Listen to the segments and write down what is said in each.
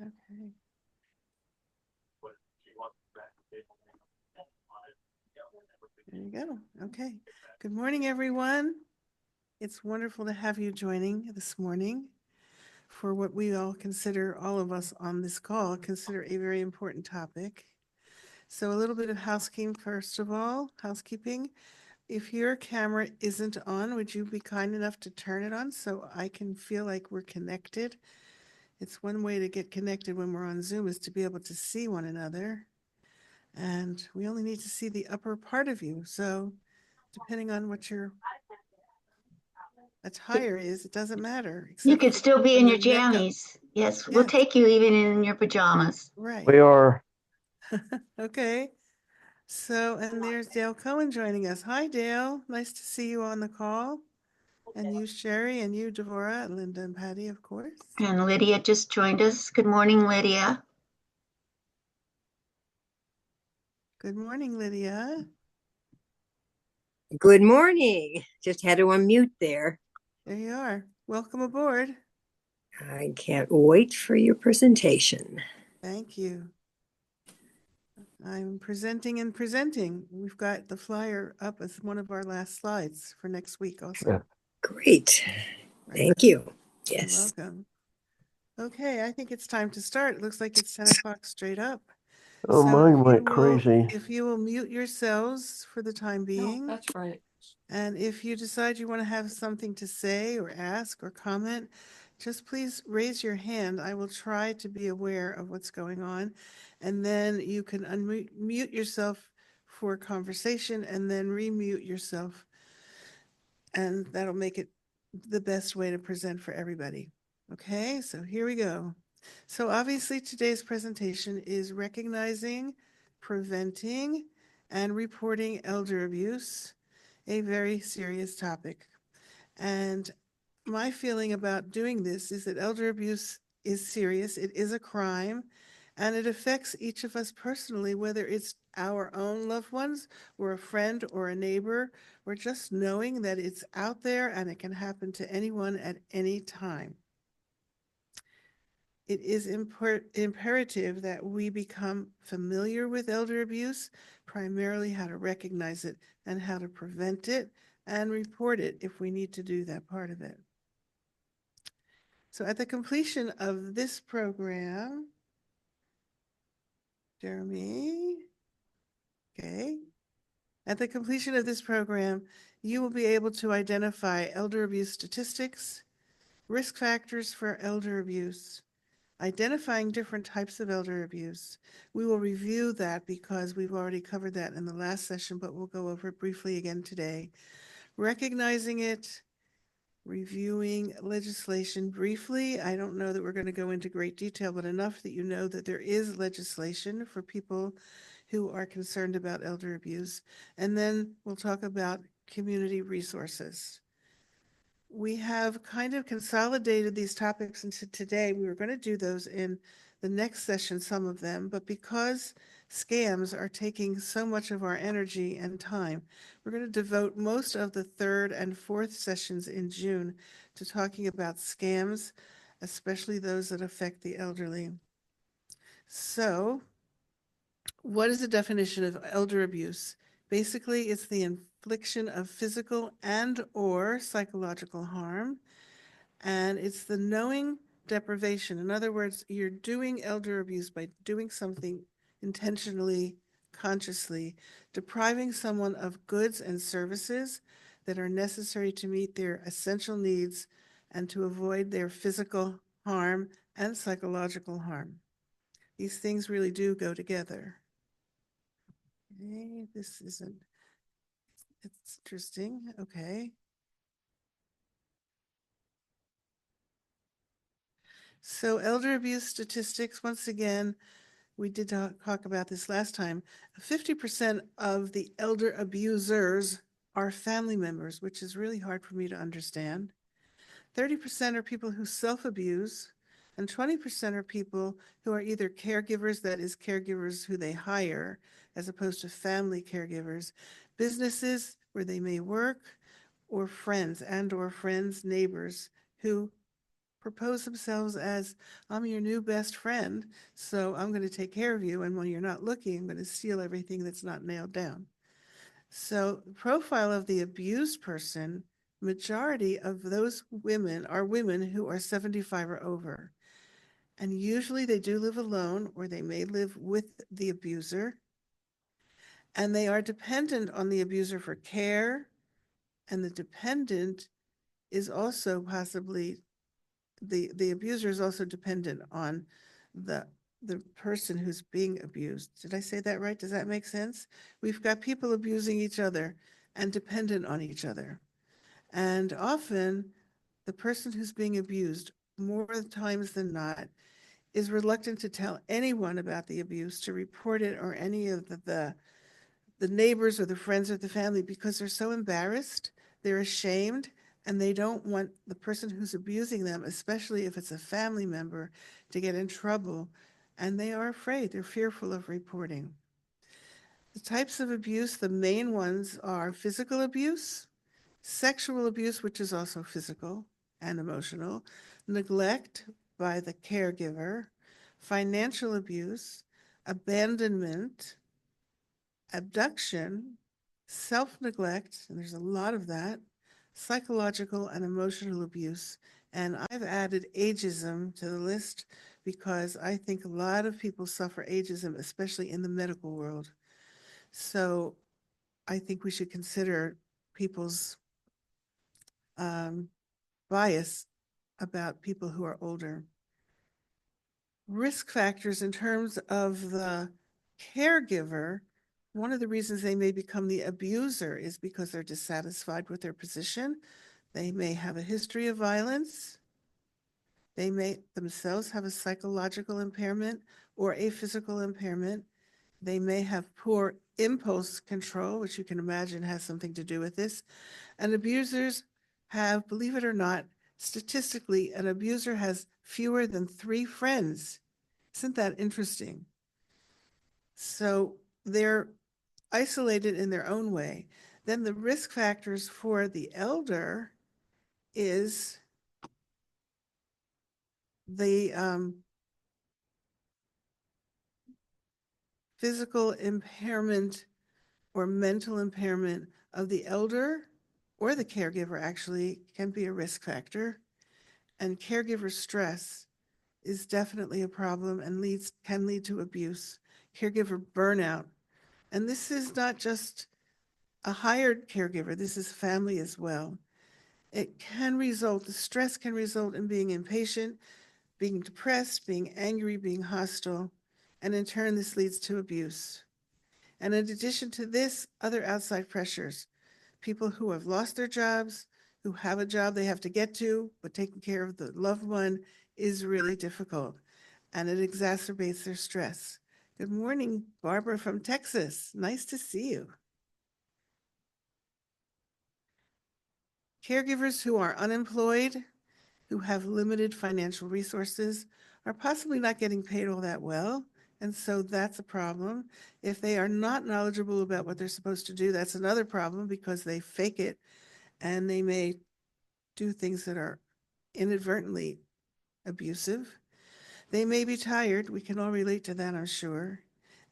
Okay. There you go. Okay. Good morning, everyone. It's wonderful to have you joining this morning for what we all consider, all of us on this call, consider a very important topic. So a little bit of housekeeping, first of all, housekeeping. If your camera isn't on, would you be kind enough to turn it on so I can feel like we're connected? It's one way to get connected when we're on Zoom is to be able to see one another. And we only need to see the upper part of you. So depending on what your attire is, it doesn't matter. You Except could still be in from your the neck up. jammies. Yes, we'll Yes, take you even in your pajamas. right. We are. Okay. So, and there's Dale Cohen joining us. Hi, Dale. Nice to see you on the call. And you, Sherry, and you, Devorah, and Linda and Patty, of course. And Lydia just joined us. Good morning, Lydia. Good morning, Lydia. Good morning. Just had to unmute there. There you are. Welcome aboard. I can't wait for your presentation. Thank you. I'm presenting and presenting. We've got the flyer up as one of our last slides for next week also. Yeah. Great. Right. Thank you. You're Yes. welcome. Okay, I think it's time to start. It looks like it's 10 o'clock straight up. Oh, So mine went crazy. if you will mute yourselves for the time being. No, that's right. And if you decide you want to have something to say or ask or comment, just please raise your hand. I will try to be aware of what's going on. And then you can unmute yourself for conversation and then remute yourself. And that'll make it the best way to present for everybody. Okay, so here we go. So obviously today's presentation is recognizing, preventing, and reporting elder abuse, a very serious topic. And my feeling about doing this is that elder abuse is serious, it is a crime, and it affects each of us personally, whether it's our own loved ones or a friend or a neighbor, or just knowing that it's out there and it can happen to anyone at any time. It is imperative that we become familiar with elder abuse, primarily how to recognize it and how to prevent it and report it if we need to do that part of it. So at the completion of this program, Jeremy, okay. At the completion of this program, you will be able to identify elder abuse statistics, risk factors for elder abuse, identifying different types of elder abuse. We will review that because we've already covered that in the last session, but we'll go over it briefly again today. Recognizing it, reviewing legislation briefly. I don't know that we're going to go into great detail, but enough that you know that there is legislation for people who are concerned about elder abuse. And then we'll talk about community resources. We have kind of consolidated these topics into today. We were going to do those in the next session, some of them, but because scams are taking so much of our energy and time, we're going to devote most of the third and fourth sessions in June to talking about scams, especially those that affect the elderly. So, what is the definition of elder abuse? Basically, it's the infliction of physical and or psychological harm, and it's the knowing deprivation. In other words, you're doing elder abuse by doing something intentionally, consciously, depriving someone of goods and services that are necessary to meet their essential needs and to avoid their physical harm and psychological harm. These things really do go together. Okay, this isn't, it's interesting. Okay. So elder abuse statistics, once again, we did talk about this last time. 50% of the elder abusers are family members, which is really hard for me to understand. 30% are people who self-abuse, and 20% are people who are either caregivers, that is caregivers who they hire, as opposed to family caregivers, businesses where they may work, or friends, neighbors who propose themselves as, I'm your new best friend, so I'm going to take care of you, and when you're not looking, I'm going to steal everything that's not nailed down. So the profile of the abused person, majority of those women are women who are 75 or over. And usually they do live alone, or they may live with the abuser. And they are dependent on the abuser for care. And the dependent is also possibly, the abuser is also dependent on the person who's being abused. Did I say that right? Does that make sense? We've got people abusing each other and dependent on each other. And often the person who's being abused, more times than not, is reluctant to tell anyone about the abuse, to report it, or any of the neighbors or the friends or the family, because they're so embarrassed, they're ashamed, and they don't want the person who's abusing them, especially if it's a family member, to get in trouble. And they are afraid, they're fearful of reporting. The types of abuse, the main ones are physical abuse, sexual abuse, which is also physical and emotional, neglect by the caregiver, financial abuse, abandonment, abduction, self-neglect, and there's a lot of that, psychological and emotional abuse. And I've added ageism to the list because I think a lot of people suffer ageism, especially in the medical world. So I think we should consider people's bias about people who are older. Risk factors in terms of the caregiver, one of the reasons they may become the abuser is because they're dissatisfied with their position. They may have a history of violence. They may themselves have a psychological impairment or a physical impairment. They may have poor impulse control, which you can imagine has something to do with this. And abusers have, believe it or not, statistically, an abuser has fewer than 3 friends. Isn't that interesting? So they're isolated in their own way. Then the risk factors for the elder is the physical impairment or mental impairment of the elder, or the caregiver actually can be a risk factor. And caregiver stress is definitely a problem and can lead to abuse, caregiver burnout. And this is not just a hired caregiver, this is family as well. It can result, the stress can result in being impatient, being depressed, being angry, being hostile, and in turn, this leads to abuse. And in addition to this, other outside pressures, people who have lost their jobs, who have a job they have to get to, but taking care of the loved one is really difficult, and it exacerbates their stress. Good morning, Barbara from Texas. Nice to see you. Caregivers who are unemployed, who have limited financial resources, are possibly not getting paid all that well. And so that's a problem. If they are not knowledgeable about what they're supposed to do, that's another problem because they fake it and they may do things that are inadvertently abusive. They may be tired. We can all relate to that, I'm sure.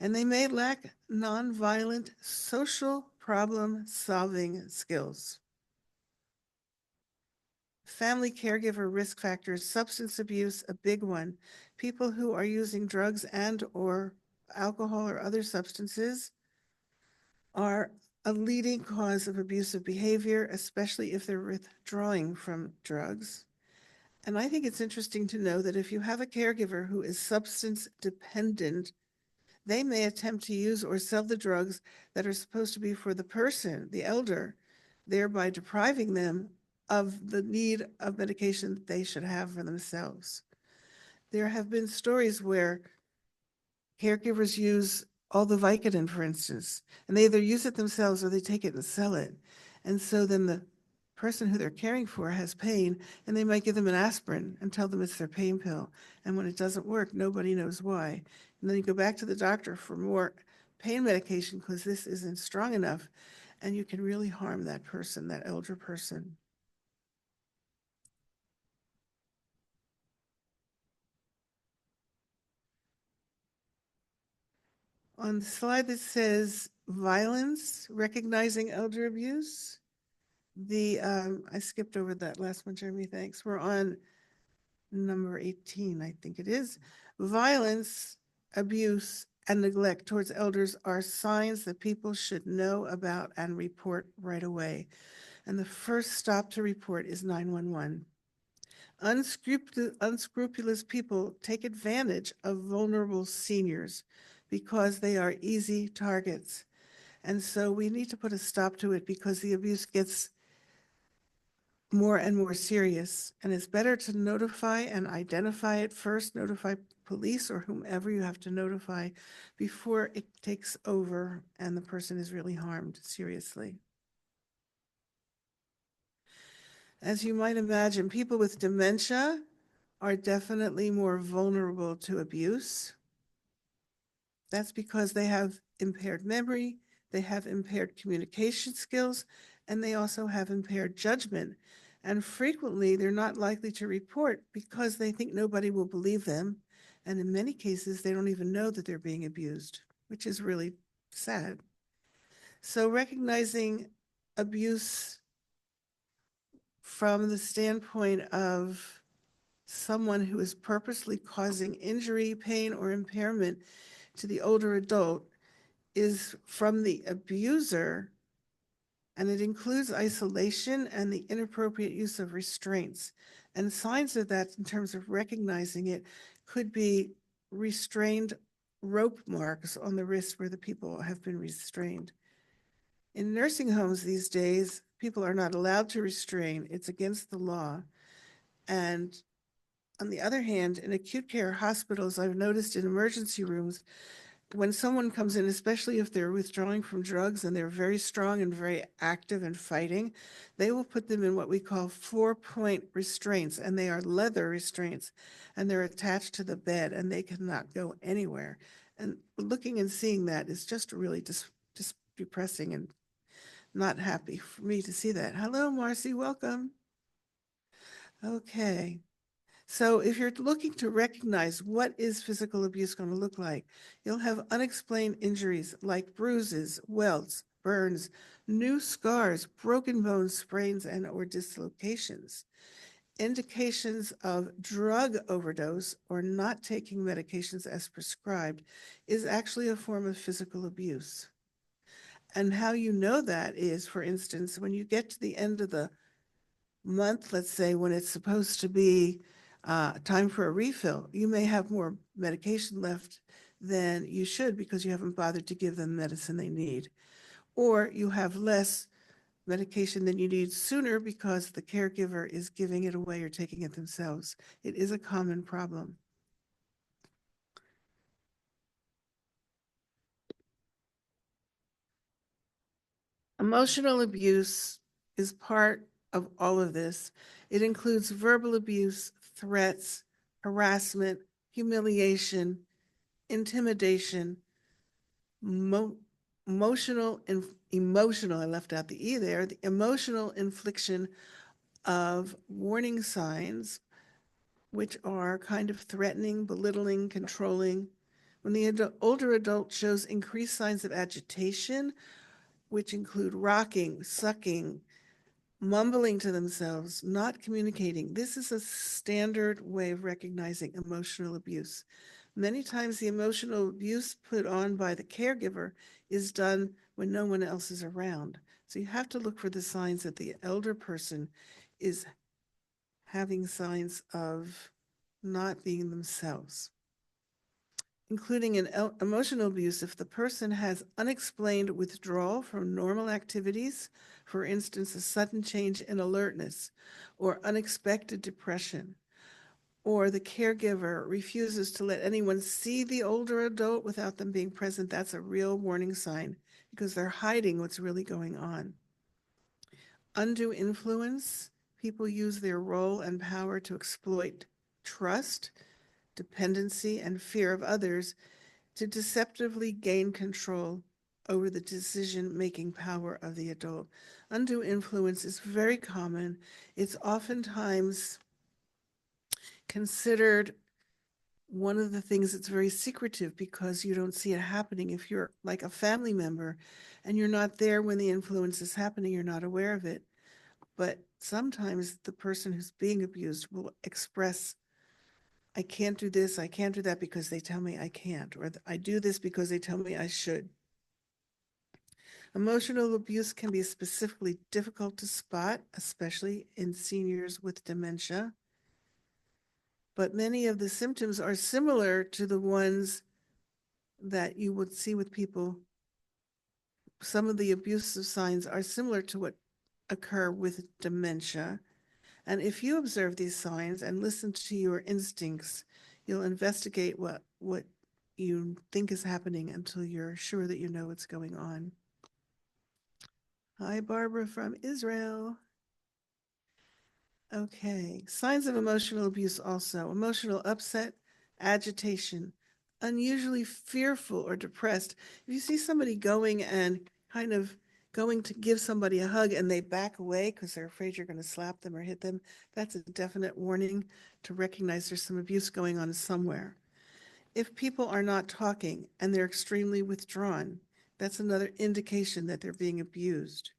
And they may lack nonviolent social problem solving skills. Family caregiver risk factors, substance abuse, a big one. People who are using drugs and or alcohol or other substances are a leading cause of abusive behavior, especially if they're withdrawing from drugs. And I think it's interesting to know that if you have a caregiver who is substance dependent, they may attempt to use or sell the drugs that are supposed to be for the person, the elder, thereby depriving them of the need of medication that they should have for themselves. There have been stories where caregivers use all the Vicodin, for instance, and they either use it themselves or they take it and sell it. And so then the person who they're caring for has pain, and they might give them an aspirin and tell them it's their pain pill. And when it doesn't work, nobody knows why. And then you go back to the doctor for more pain medication because this isn't strong enough. And you can really harm that person, that elder person. On the slide that says violence, recognizing elder abuse, I skipped over that last one, Jeremy, thanks. We're on number 18, I think it is. Violence, abuse, and neglect towards elders are signs that people should know about and report right away. And the first stop to report is 911. Unscrupulous people take advantage of vulnerable seniors because they are easy targets. And so we need to put a stop to it because the abuse gets more and more serious. And it's better to notify and identify it first, notify police or whomever you have to notify before it takes over and the person is really harmed seriously. As you might imagine, people with dementia are definitely more vulnerable to abuse. That's because they have impaired memory, they have impaired communication skills, and they also have impaired judgment. And frequently, they're not likely to report because they think nobody will believe them. And in many cases, they don't even know that they're being abused, which is really sad. So recognizing abuse from the standpoint of someone who is purposely causing injury, pain, or impairment to the older adult is from the abuser, and it includes isolation and the inappropriate use of restraints. And signs of that in terms of recognizing it could be restrained rope marks on the wrist where the people have been restrained. In nursing homes these days, people are not allowed to restrain. It's against the law. And on the other hand, in acute care hospitals, I've noticed in emergency rooms, when someone comes in, especially if they're withdrawing from drugs and they're very strong and very active and fighting, they will put them in what we call 4-point restraints, and they are leather restraints, and they're attached to the bed, and they cannot go anywhere. And looking and seeing that is just really just depressing and not happy for me to see that. Hello, Marcy, welcome. Okay. So if you're looking to recognize what is physical abuse going to look like, you'll have unexplained injuries like bruises, welts, burns, new scars, broken bones, sprains, and or dislocations. Indications of drug overdose or not taking medications as prescribed is actually a form of physical abuse. And how you know that is, for instance, when you get to the end of the month, let's say when it's supposed to be time for a refill, you may have more medication left than you should because you haven't bothered to give them medicine they need. Or you have less medication than you need sooner because the caregiver is giving it away or taking it themselves. It is a common problem. Emotional abuse is part of all of this. It includes verbal abuse, threats, harassment, humiliation, intimidation, emotional, I left out the E there, the emotional infliction of warning signs, which are kind of threatening, belittling, controlling. When the older adult shows increased signs of agitation, which include rocking, sucking, mumbling to themselves, not communicating. This is a standard way of recognizing emotional abuse. Many times the emotional abuse put on by the caregiver is done when no one else is around. So you have to look for the signs that the elder person is having signs of not being themselves, including emotional abuse if the person has unexplained withdrawal from normal activities, for instance, a sudden change in alertness or unexpected depression, or the caregiver refuses to let anyone see the older adult without them being present. That's a real warning sign because they're hiding what's really going on. Undue influence, people use their role and power to exploit trust, dependency, and fear of others to deceptively gain control over the decision-making power of the adult. Undue influence is very common. It's oftentimes considered one of the things that's very secretive because you don't see it happening. If you're like a family member and you're not there when the influence is happening, you're not aware of it. But sometimes the person who's being abused will express, I can't do this, I can't do that because they tell me I can't, or I do this because they tell me I should. Emotional abuse can be specifically difficult to spot, especially in seniors with dementia. But many of the symptoms are similar to the ones that you would see with people. Some of the abusive signs are similar to what occur with dementia. And if you observe these signs and listen to your instincts, you'll investigate what you think is happening until you're sure that you know what's going on. Hi, Barbara from Israel. Okay, signs of emotional abuse also. Emotional upset, agitation, unusually fearful or depressed. If you see somebody going and kind of going to give somebody a hug and they back away because they're afraid you're going to slap them or hit them, that's a definite warning to recognize there's some abuse going on somewhere. If people are not talking and they're extremely withdrawn, that's another indication that they're being abused.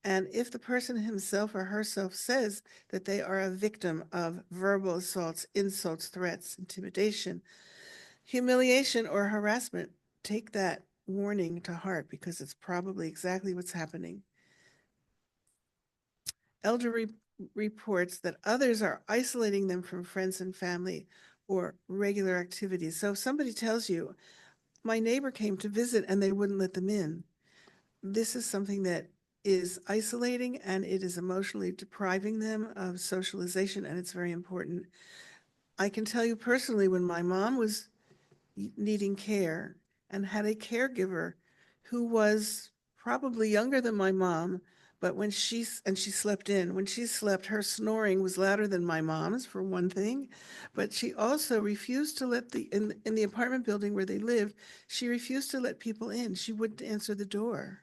And if the person himself or herself says that they are a victim of verbal assaults, insults, threats, intimidation, humiliation, or harassment, take that warning to heart because it's probably exactly what's happening. Elder reports that others are isolating them from friends and family or regular activities. So if somebody tells you, my neighbor came to visit and they wouldn't let them in, this is something that is isolating and it is emotionally depriving them of socialization, and it's very important. I can tell you personally, when my mom was needing care and had a caregiver who was probably younger than my mom, but when she slept in, when she slept, her snoring was louder than my mom's, for one thing. But she also refused to let in the apartment building where they lived, she refused to let people in. She wouldn't answer the door.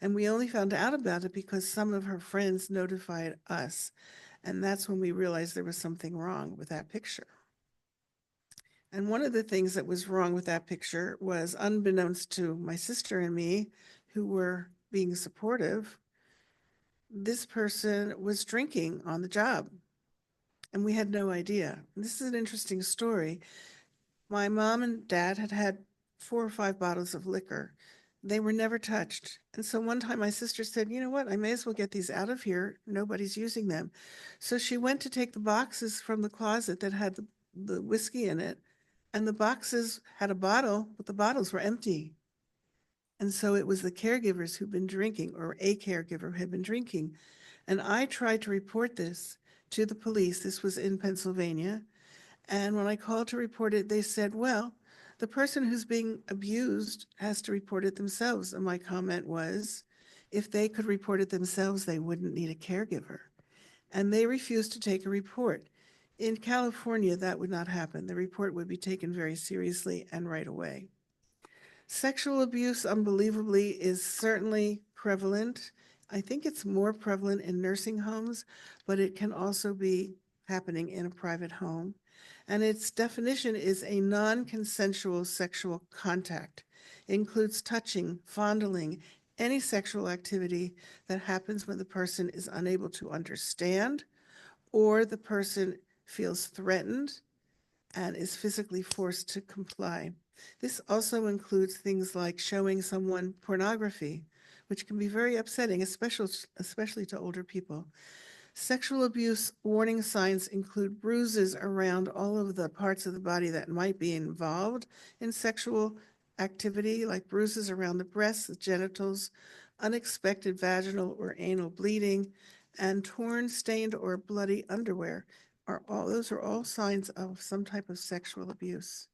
And we only found out about it because some of her friends notified us. And that's when we realized there was something wrong with that picture. And one of the things that was wrong with that picture was, unbeknownst to my sister and me, who were being supportive, this person was drinking on the job. And we had no idea. And this is an interesting story. My mom and dad had had 4 or 5 bottles of liquor. They were never touched. And so one time my sister said, you know what, I may as well get these out of here. Nobody's using them. So she went to take the boxes from the closet that had the whiskey in it. And the boxes had a bottle, but the bottles were empty. And so it was the caregivers who'd been drinking, or a caregiver had been drinking. And I tried to report this to the police. This was in Pennsylvania. And when I called to report it, they said, well, the person who's being abused has to report it themselves. And my comment was, if they could report it themselves, they wouldn't need a caregiver. And they refused to take a report. In California, that would not happen. The report would be taken very seriously and right away. Sexual abuse, unbelievably, is certainly prevalent. I think it's more prevalent in nursing homes, but it can also be happening in a private home. And its definition is a non-consensual sexual contact. It includes touching, fondling, any sexual activity that happens when the person is unable to understand or the person feels threatened and is physically forced to comply. This also includes things like showing someone pornography, which can be very upsetting, especially to older people. Sexual abuse warning signs include bruises around all of the parts of the body that might be involved in sexual activity, like bruises around the breasts, the genitals, unexpected vaginal or anal bleeding, and torn, stained, or bloody underwear. Those are all signs of some type of sexual abuse.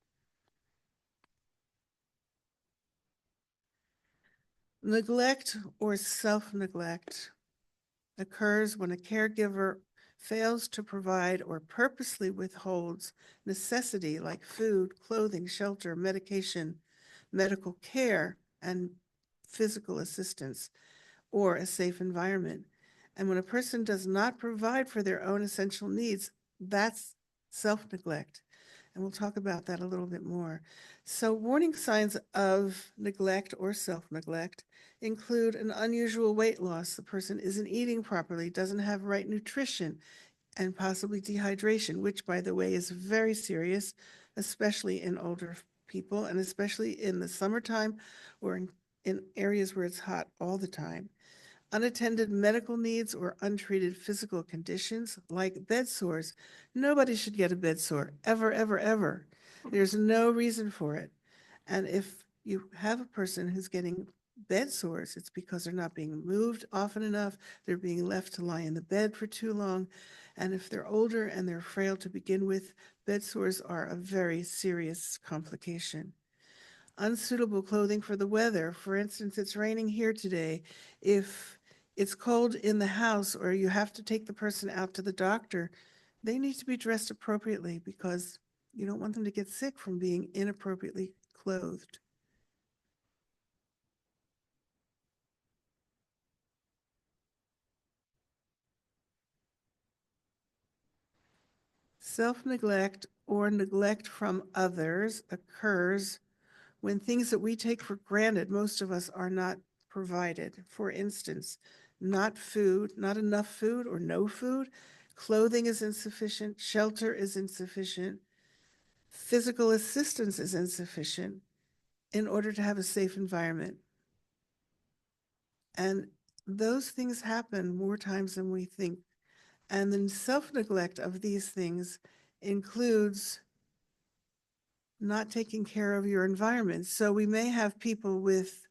Neglect or self-neglect occurs when a caregiver fails to provide or purposely withholds necessity like food, clothing, shelter, medication, medical care, and physical assistance, or a safe environment. And when a person does not provide for their own essential needs, that's self-neglect. And we'll talk about that a little bit more. So warning signs of neglect or self-neglect include an unusual weight loss. The person isn't eating properly, doesn't have right nutrition, and possibly dehydration, which, by the way, is very serious, especially in older people and especially in the summertime or in areas where it's hot all the time. Unattended medical needs or untreated physical conditions like bed sores. Nobody should get a bed sore, ever, ever, ever. There's no reason for it. And if you have a person who's getting bed sores, it's because they're not being moved often enough, they're being left to lie in the bed for too long. And if they're older and they're frail to begin with, bed sores are a very serious complication. Unsuitable clothing for the weather. For instance, it's raining here today. If it's cold in the house or you have to take the person out to the doctor, they need to be dressed appropriately because you don't want them to get sick from being inappropriately clothed. Self-neglect or neglect from others occurs when things that we take for granted, most of us, are not provided. For instance, not food, not enough food or no food, clothing is insufficient, shelter is insufficient, physical assistance is insufficient in order to have a safe environment. And those things happen more times than we think. And then self-neglect of these things includes not taking care of your environment. So we may have people with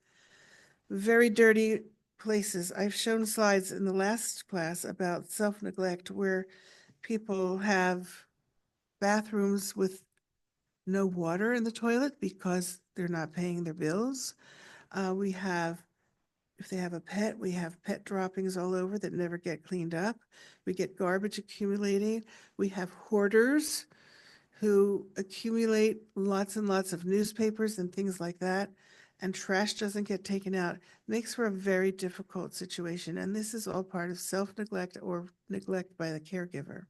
very dirty places. I've shown slides in the last class about self-neglect where people have bathrooms with no water in the toilet because they're not paying their bills. We have, if they have a pet, we have pet droppings all over that never get cleaned up. We get garbage accumulating. We have hoarders who accumulate lots and lots of newspapers and things like that, and trash doesn't get taken out. Makes for a very difficult situation. And this is all part of self-neglect or neglect by the caregiver.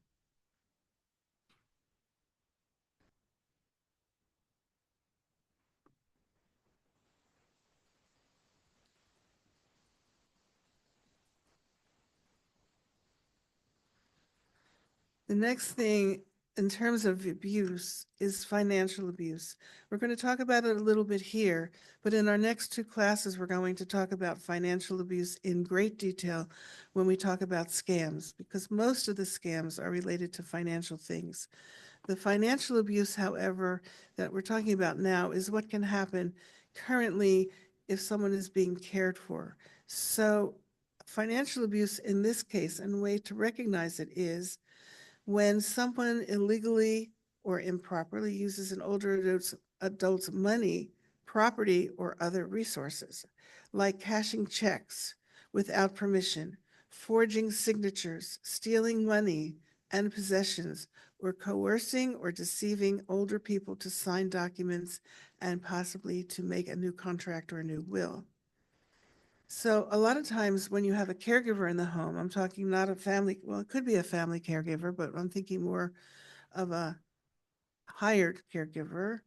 The next thing in terms of abuse is financial abuse. We're going to talk about it a little bit here, but in our next two classes, we're going to talk about financial abuse in great detail when we talk about scams, because most of the scams are related to financial things. The financial abuse, however, that we're talking about now is what can happen currently if someone is being cared for. So financial abuse in this case, and a way to recognize it is when someone illegally or improperly uses an older adult's money, property, or other resources, like cashing checks without permission, forging signatures, stealing money and possessions, or coercing or deceiving older people to sign documents and possibly to make a new contract or a new will. So a lot of times when you have a caregiver in the home, I'm talking not a family, well, it could be a family caregiver, but I'm thinking more of a hired caregiver.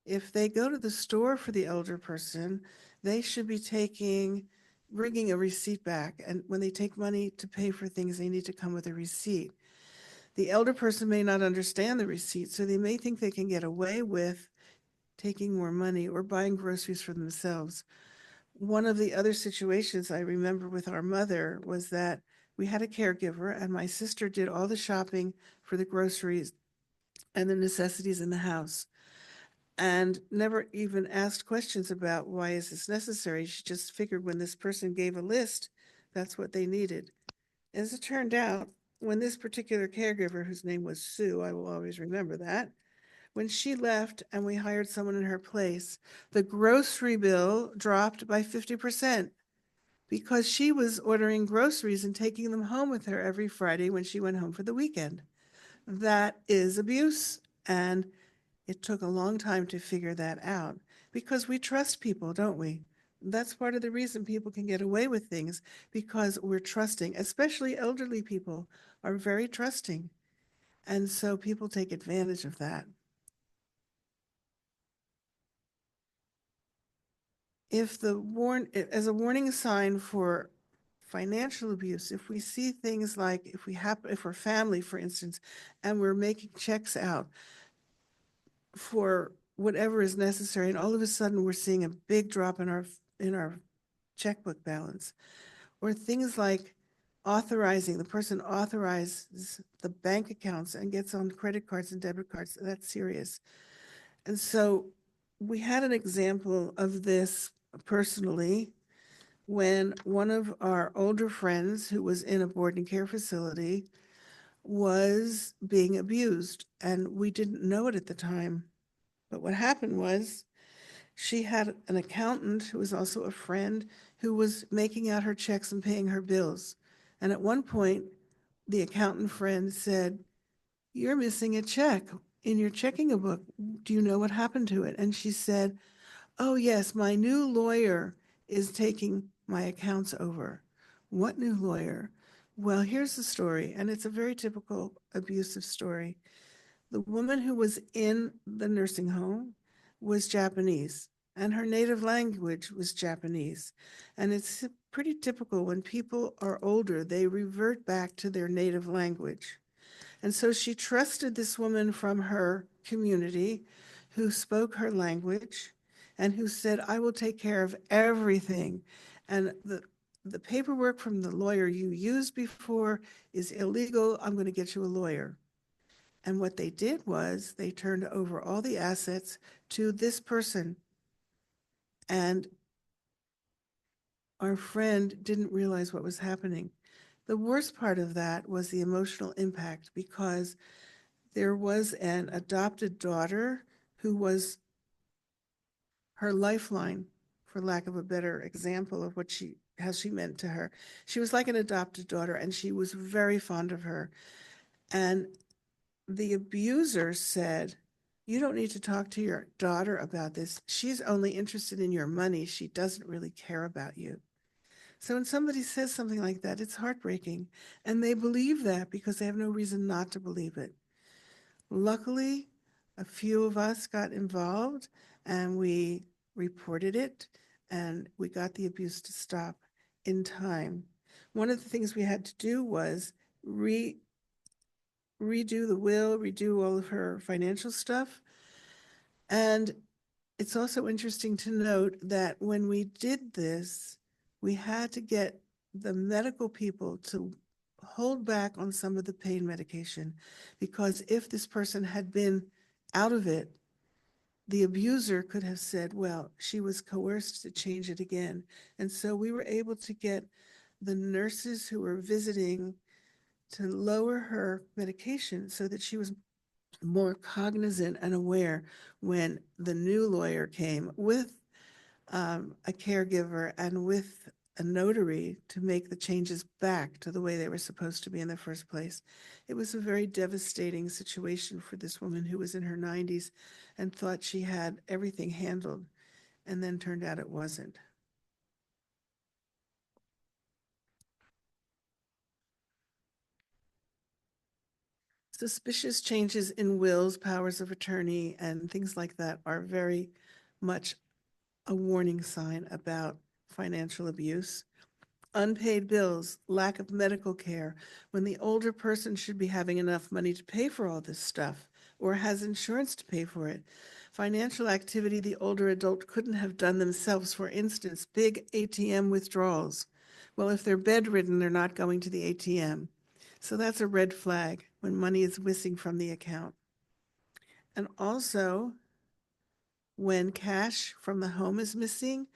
If they go to the store for the elder person, they should be bringing a receipt back. And when they take money to pay for things, they need to come with a receipt. The elder person may not understand the receipt, so they may think they can get away with taking more money or buying groceries for themselves. One of the other situations I remember with our mother was that we had a caregiver and my sister did all the shopping for the groceries and the necessities in the house and never even asked questions about why is this necessary. She just figured when this person gave a list, that's what they needed. As it turned out, when this particular caregiver, whose name was Sue, I will always remember that, when she left and we hired someone in her place, the grocery bill dropped by 50% because she was ordering groceries and taking them home with her every Friday when she went home for the weekend. That is abuse, and it took a long time to figure that out because we trust people, don't we? That's part of the reason people can get away with things, because we're trusting, especially elderly people are very trusting. And so people take advantage of that. if as a warning sign for financial abuse, if we see things like if we're family, for instance, and we're making checks out for whatever is necessary, and all of a sudden we're seeing a big drop in our checkbook balance, or things like the person authorizes the bank accounts and gets on credit cards and debit cards, that's serious. And so we had an example of this personally when one of our older friends who was in a boarding care facility was being abused, and we didn't know it at the time. But what happened was she had an accountant who was also a friend who was making out her checks and paying her bills. And at one point, the accountant friend said, "You're missing a check in your checking book. Do you know what happened to it?" And she said, "Oh, yes, my new lawyer is taking my accounts over." "What new lawyer?" "Well, here's the story, and it's a very typical abusive story. The woman who was in the nursing home was Japanese, and her native language was Japanese. And it's pretty typical when people are older, they revert back to their native language. And so she trusted this woman from her community who spoke her language and who said, "I will take care of everything. And the paperwork from the lawyer you used before is illegal. I'm going to get you a lawyer." And what they did was they turned over all the assets to this person. And our friend didn't realize what was happening. The worst part of that was the emotional impact, because there was an adopted daughter who was her lifeline, for lack of a better example of how she meant to her. She was like an adopted daughter, and she was very fond of her. And the abuser said, "You don't need to talk to your daughter about this. She's only interested in your money. She doesn't really care about you." So when somebody says something like that, it's heartbreaking. And they believe that because they have no reason not to believe it. Luckily, a few of us got involved and we reported it, and we got the abuse to stop in time. One of the things we had to do was redo the will, redo all of her financial stuff. And it's also interesting to note that when we did this, we had to get the medical people to hold back on some of the pain medication, because if this person had been out of it, the abuser could have said, "Well, she was coerced to change it again." And so we were able to get the nurses who were visiting to lower her medication so that she was more cognizant and aware when the new lawyer came with a caregiver and with a notary to make the changes back to the way they were supposed to be in the first place. It was a very devastating situation for this woman who was in her 90s and thought she had everything handled, and then turned out it wasn't. Suspicious changes in wills, powers of attorney, and things like that are very much a warning sign about financial abuse. Unpaid bills, lack of medical care, when the older person should be having enough money to pay for all this stuff or has insurance to pay for it. Financial activity the older adult couldn't have done themselves, for instance, big ATM withdrawals. Well, if they're bedridden, they're not going to the ATM. So that's a red flag when money is missing from the account. And also, when cash from the home is missing,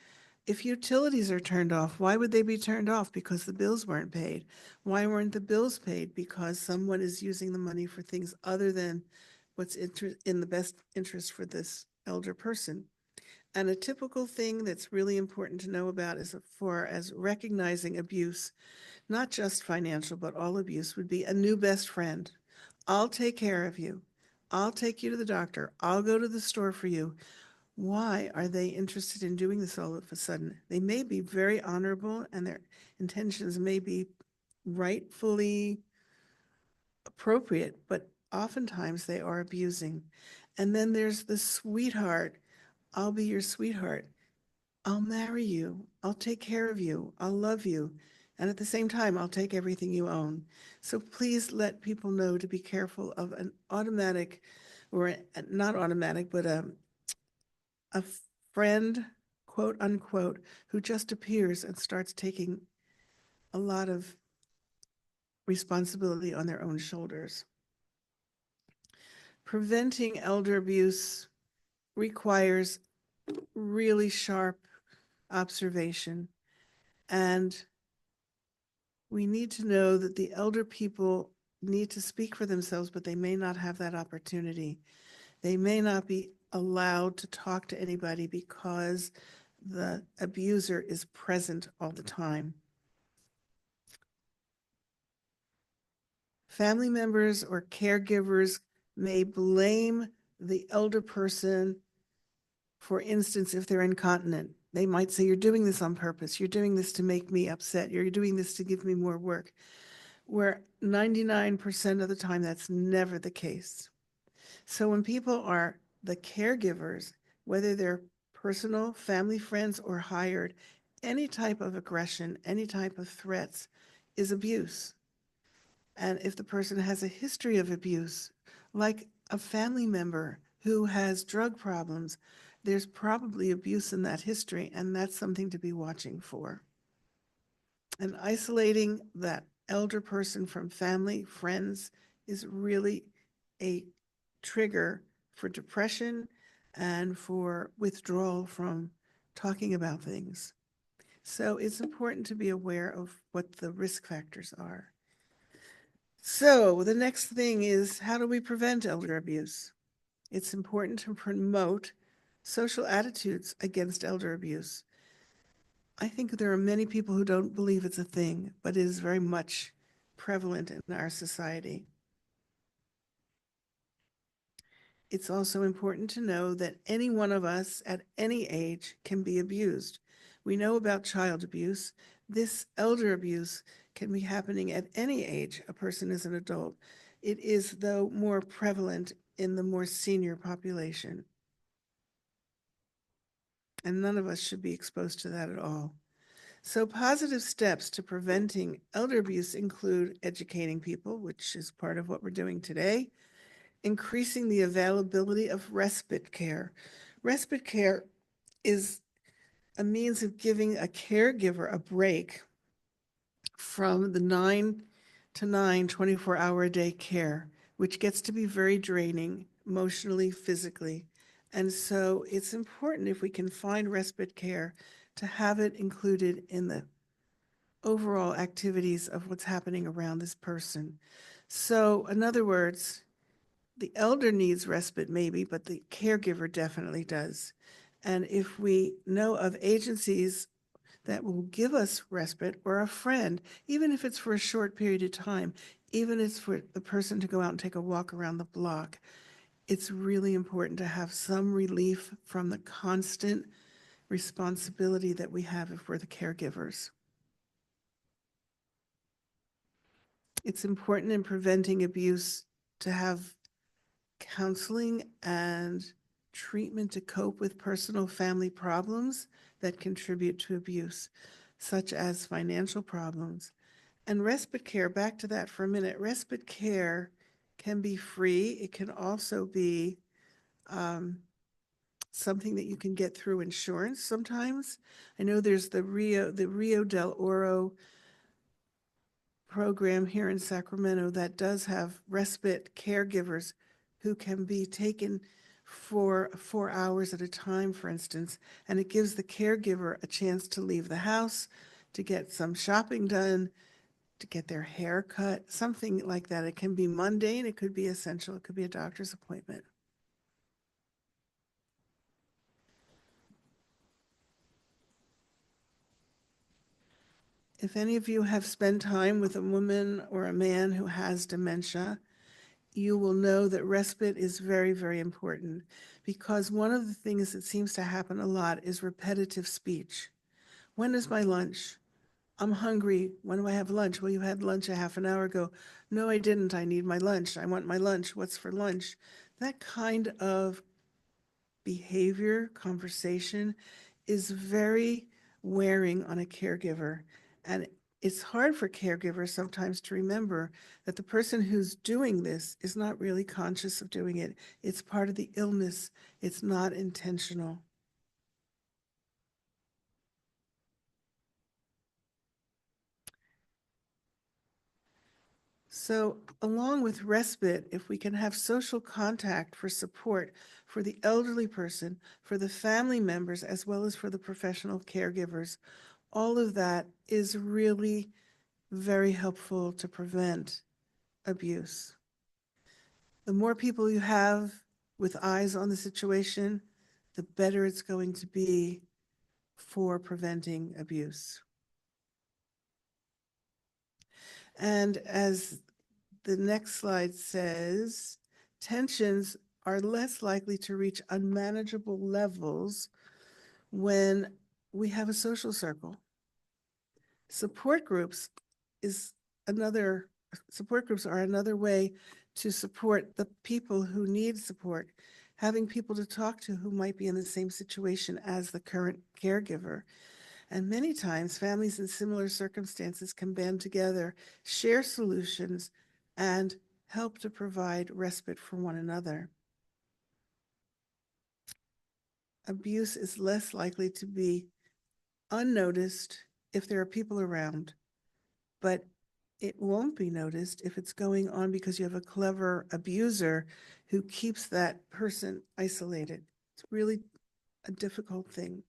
if utilities are turned off, why would they be turned off? Because the bills weren't paid. Why weren't the bills paid? Because someone is using the money for things other than what's in the best interest for this elder person. And a typical thing that's really important to know about as far as recognizing abuse, not just financial, but all abuse, would be a new best friend. "I'll take care of you. I'll take you to the doctor. I'll go to the store for you." Why are they interested in doing this all of a sudden? They may be very honorable and their intentions may be rightfully appropriate, but oftentimes they are abusing. And then there's the sweetheart. "I'll be your sweetheart." I'll marry you. I'll take care of you. I'll love you. And at the same time, I'll take everything you own. So please let people know to be careful of an automatic, or not automatic, but a friend, quote unquote, who just appears and starts taking a lot of responsibility on their own shoulders. Preventing elder abuse requires really sharp observation. And we need to know that the elder people need to speak for themselves, but they may not have that opportunity. They may not be allowed to talk to anybody because the abuser is present all the time. Family members or caregivers may blame the elder person. For instance, if they're incontinent, they might say, you're doing this on purpose. You're doing this to make me upset. You're doing this to give me more work. Where 99% of the time, that's never the case. So when people are the caregivers, whether they're personal, family, friends, or hired, any type of aggression, any type of threats is abuse. And if the person has a history of abuse, like a family member who has drug problems, there's probably abuse in that history, and that's something to be watching for. And isolating that elder person from family, friends, is really a trigger for depression and for withdrawal from talking about things. So it's important to be aware of what the risk factors are. So the next thing is, how do we prevent elder abuse? It's important to promote social attitudes against elder abuse. I think there are many people who don't believe it's a thing, but it is very much prevalent in our society. It's also important to know that any one of us at any age can be abused. We know about child abuse. This elder abuse can be happening at any age a person is an adult. It is, though, more prevalent in the more senior population. And none of us should be exposed to that at all. So positive steps to preventing elder abuse include educating people, which is part of what we're doing today, increasing the availability of respite care. Respite care is a means of giving a caregiver a break from the 9 to 9, 24-hour-a-day care, which gets to be very draining emotionally, physically. And so it's important, if we can find respite care, to have it included in the overall activities of what's happening around this person. So in other words, the elder needs respite maybe, but the caregiver definitely does. And if we know of agencies that will give us respite, or a friend, even if it's for a short period of time, even if it's for the person to go out and take a walk around the block, it's really important to have some relief from the constant responsibility that we have if we're the caregivers. It's important in preventing abuse to have counseling and treatment to cope with personal family problems that contribute to abuse, such as financial problems. And respite care, back to that for a minute, respite care can be free. It can also be something that you can get through insurance sometimes. I know there's the Rio del Oro program here in Sacramento that does have respite caregivers who can be taken for 4 hours at a time, for instance, and it gives the caregiver a chance to leave the house, to get some shopping done, to get their hair cut, something like that. It can be mundane, it could be essential, it could be a doctor's appointment. If any of you have spent time with a woman or a man who has dementia, you will know that respite is very, very important, because one of the things that seems to happen a lot is repetitive speech. When is my lunch? I'm hungry. When do I have lunch? Well, you had lunch a half an hour ago. No, I didn't. I need my lunch. I want my lunch. What's for lunch? That kind of behavior, conversation, is very wearing on a caregiver. And it's hard for caregivers sometimes to remember that the person who's doing this is not really conscious of doing it. It's part of the illness. It's not intentional. So along with respite, if we can have social contact for support for the elderly person, for the family members, as well as for the professional caregivers, all of that is really very helpful to prevent abuse. The more people you have with eyes on the situation, the better it's going to be for preventing abuse. And as the next slide says, tensions are less likely to reach unmanageable levels when we have a social circle. Support groups are another way to support the people who need support, having people to talk to who might be in the same situation as the current caregiver. And many times, families in similar circumstances can band together, share solutions, and help to provide respite for one another. Abuse is less likely to be unnoticed if there are people around, but it won't be noticed if it's going on because you have a clever abuser who keeps that person isolated. It's really a difficult thing.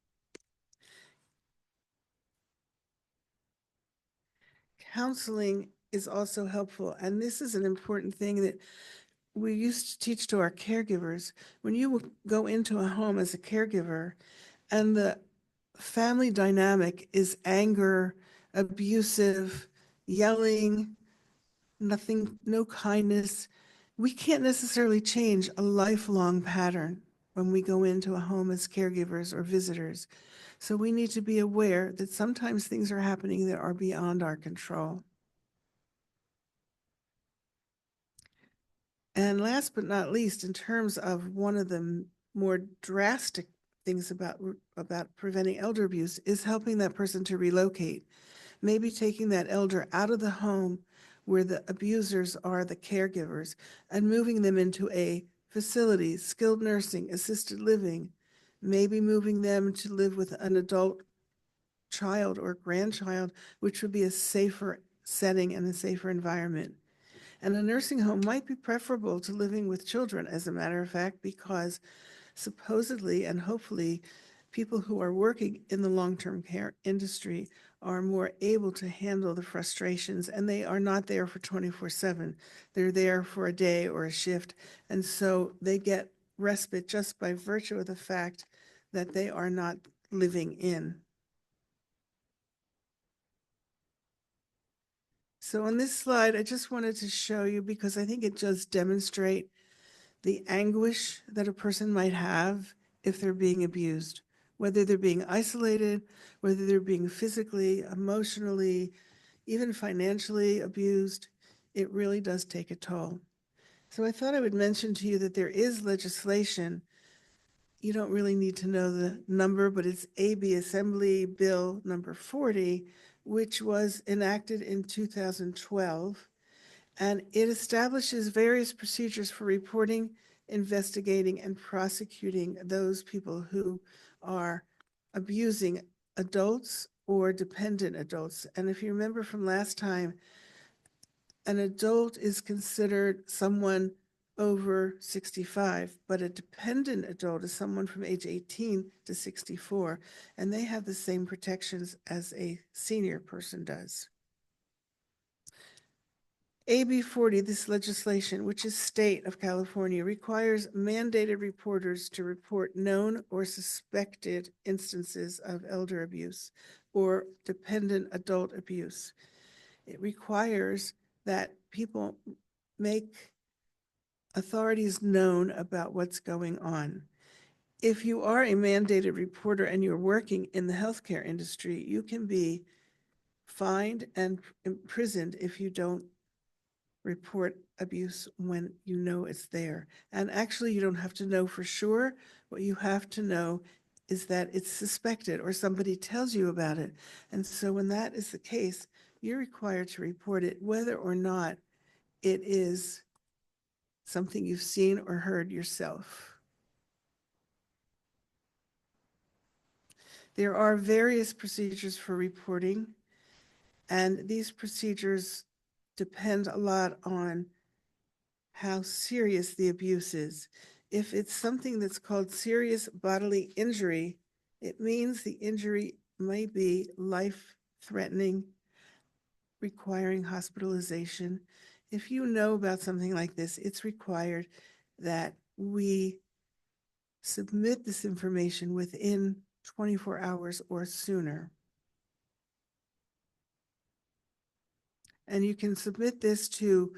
Counseling is also helpful, and this is an important thing that we used to teach to our caregivers. When you go into a home as a caregiver and the family dynamic is anger, abusive, yelling, nothing, no kindness, we can't necessarily change a lifelong pattern when we go into a home as caregivers or visitors. So we need to be aware that sometimes things are happening that are beyond our control. And last but not least, in terms of one of the more drastic things about preventing elder abuse is helping that person to relocate. Maybe taking that elder out of the home where the abusers are the caregivers and moving them into a facility, skilled nursing, assisted living, maybe moving them to live with an adult child or grandchild, which would be a safer setting and a safer environment. And a nursing home might be preferable to living with children, as a matter of fact, because supposedly and hopefully people who are working in the long-term care industry are more able to handle the frustrations, and they are not there for 24/7. They're there for a day or a shift, and so they get respite just by virtue of the fact that they are not living in. So on this slide, I just wanted to show you because I think it does demonstrate the anguish that a person might have if they're being abused, whether they're being isolated, whether they're being physically, emotionally, even financially abused. It really does take a toll. So I thought I would mention to you that there is legislation. You don't really need to know the number, but it's AB Assembly Bill number 40, which was enacted in 2012. And it establishes various procedures for reporting, investigating, and prosecuting those people who are abusing adults or dependent adults. And if you remember from last time, an adult is considered someone over 65, but a dependent adult is someone from age 18 to 64, and they have the same protections as a senior person does. AB 40, this legislation, which is state of California, requires mandated reporters to report known or suspected instances of elder abuse or dependent adult abuse. It requires that people make authorities known about what's going on. If you are a mandated reporter and you're working in the healthcare industry, you can be fined and imprisoned if you don't report abuse when you know it's there. And actually, you don't have to know for sure. What you have to know is that it's suspected or somebody tells you about it. And so when that is the case, you're required to report it, whether or not it is something you've seen or heard yourself. There are various procedures for reporting, and these procedures depend a lot on how serious the abuse is. If it's something that's called serious bodily injury, it means the injury may be life-threatening, requiring hospitalization. If you know about something like this, it's required that we submit this information within 24 hours or sooner. And you can submit this to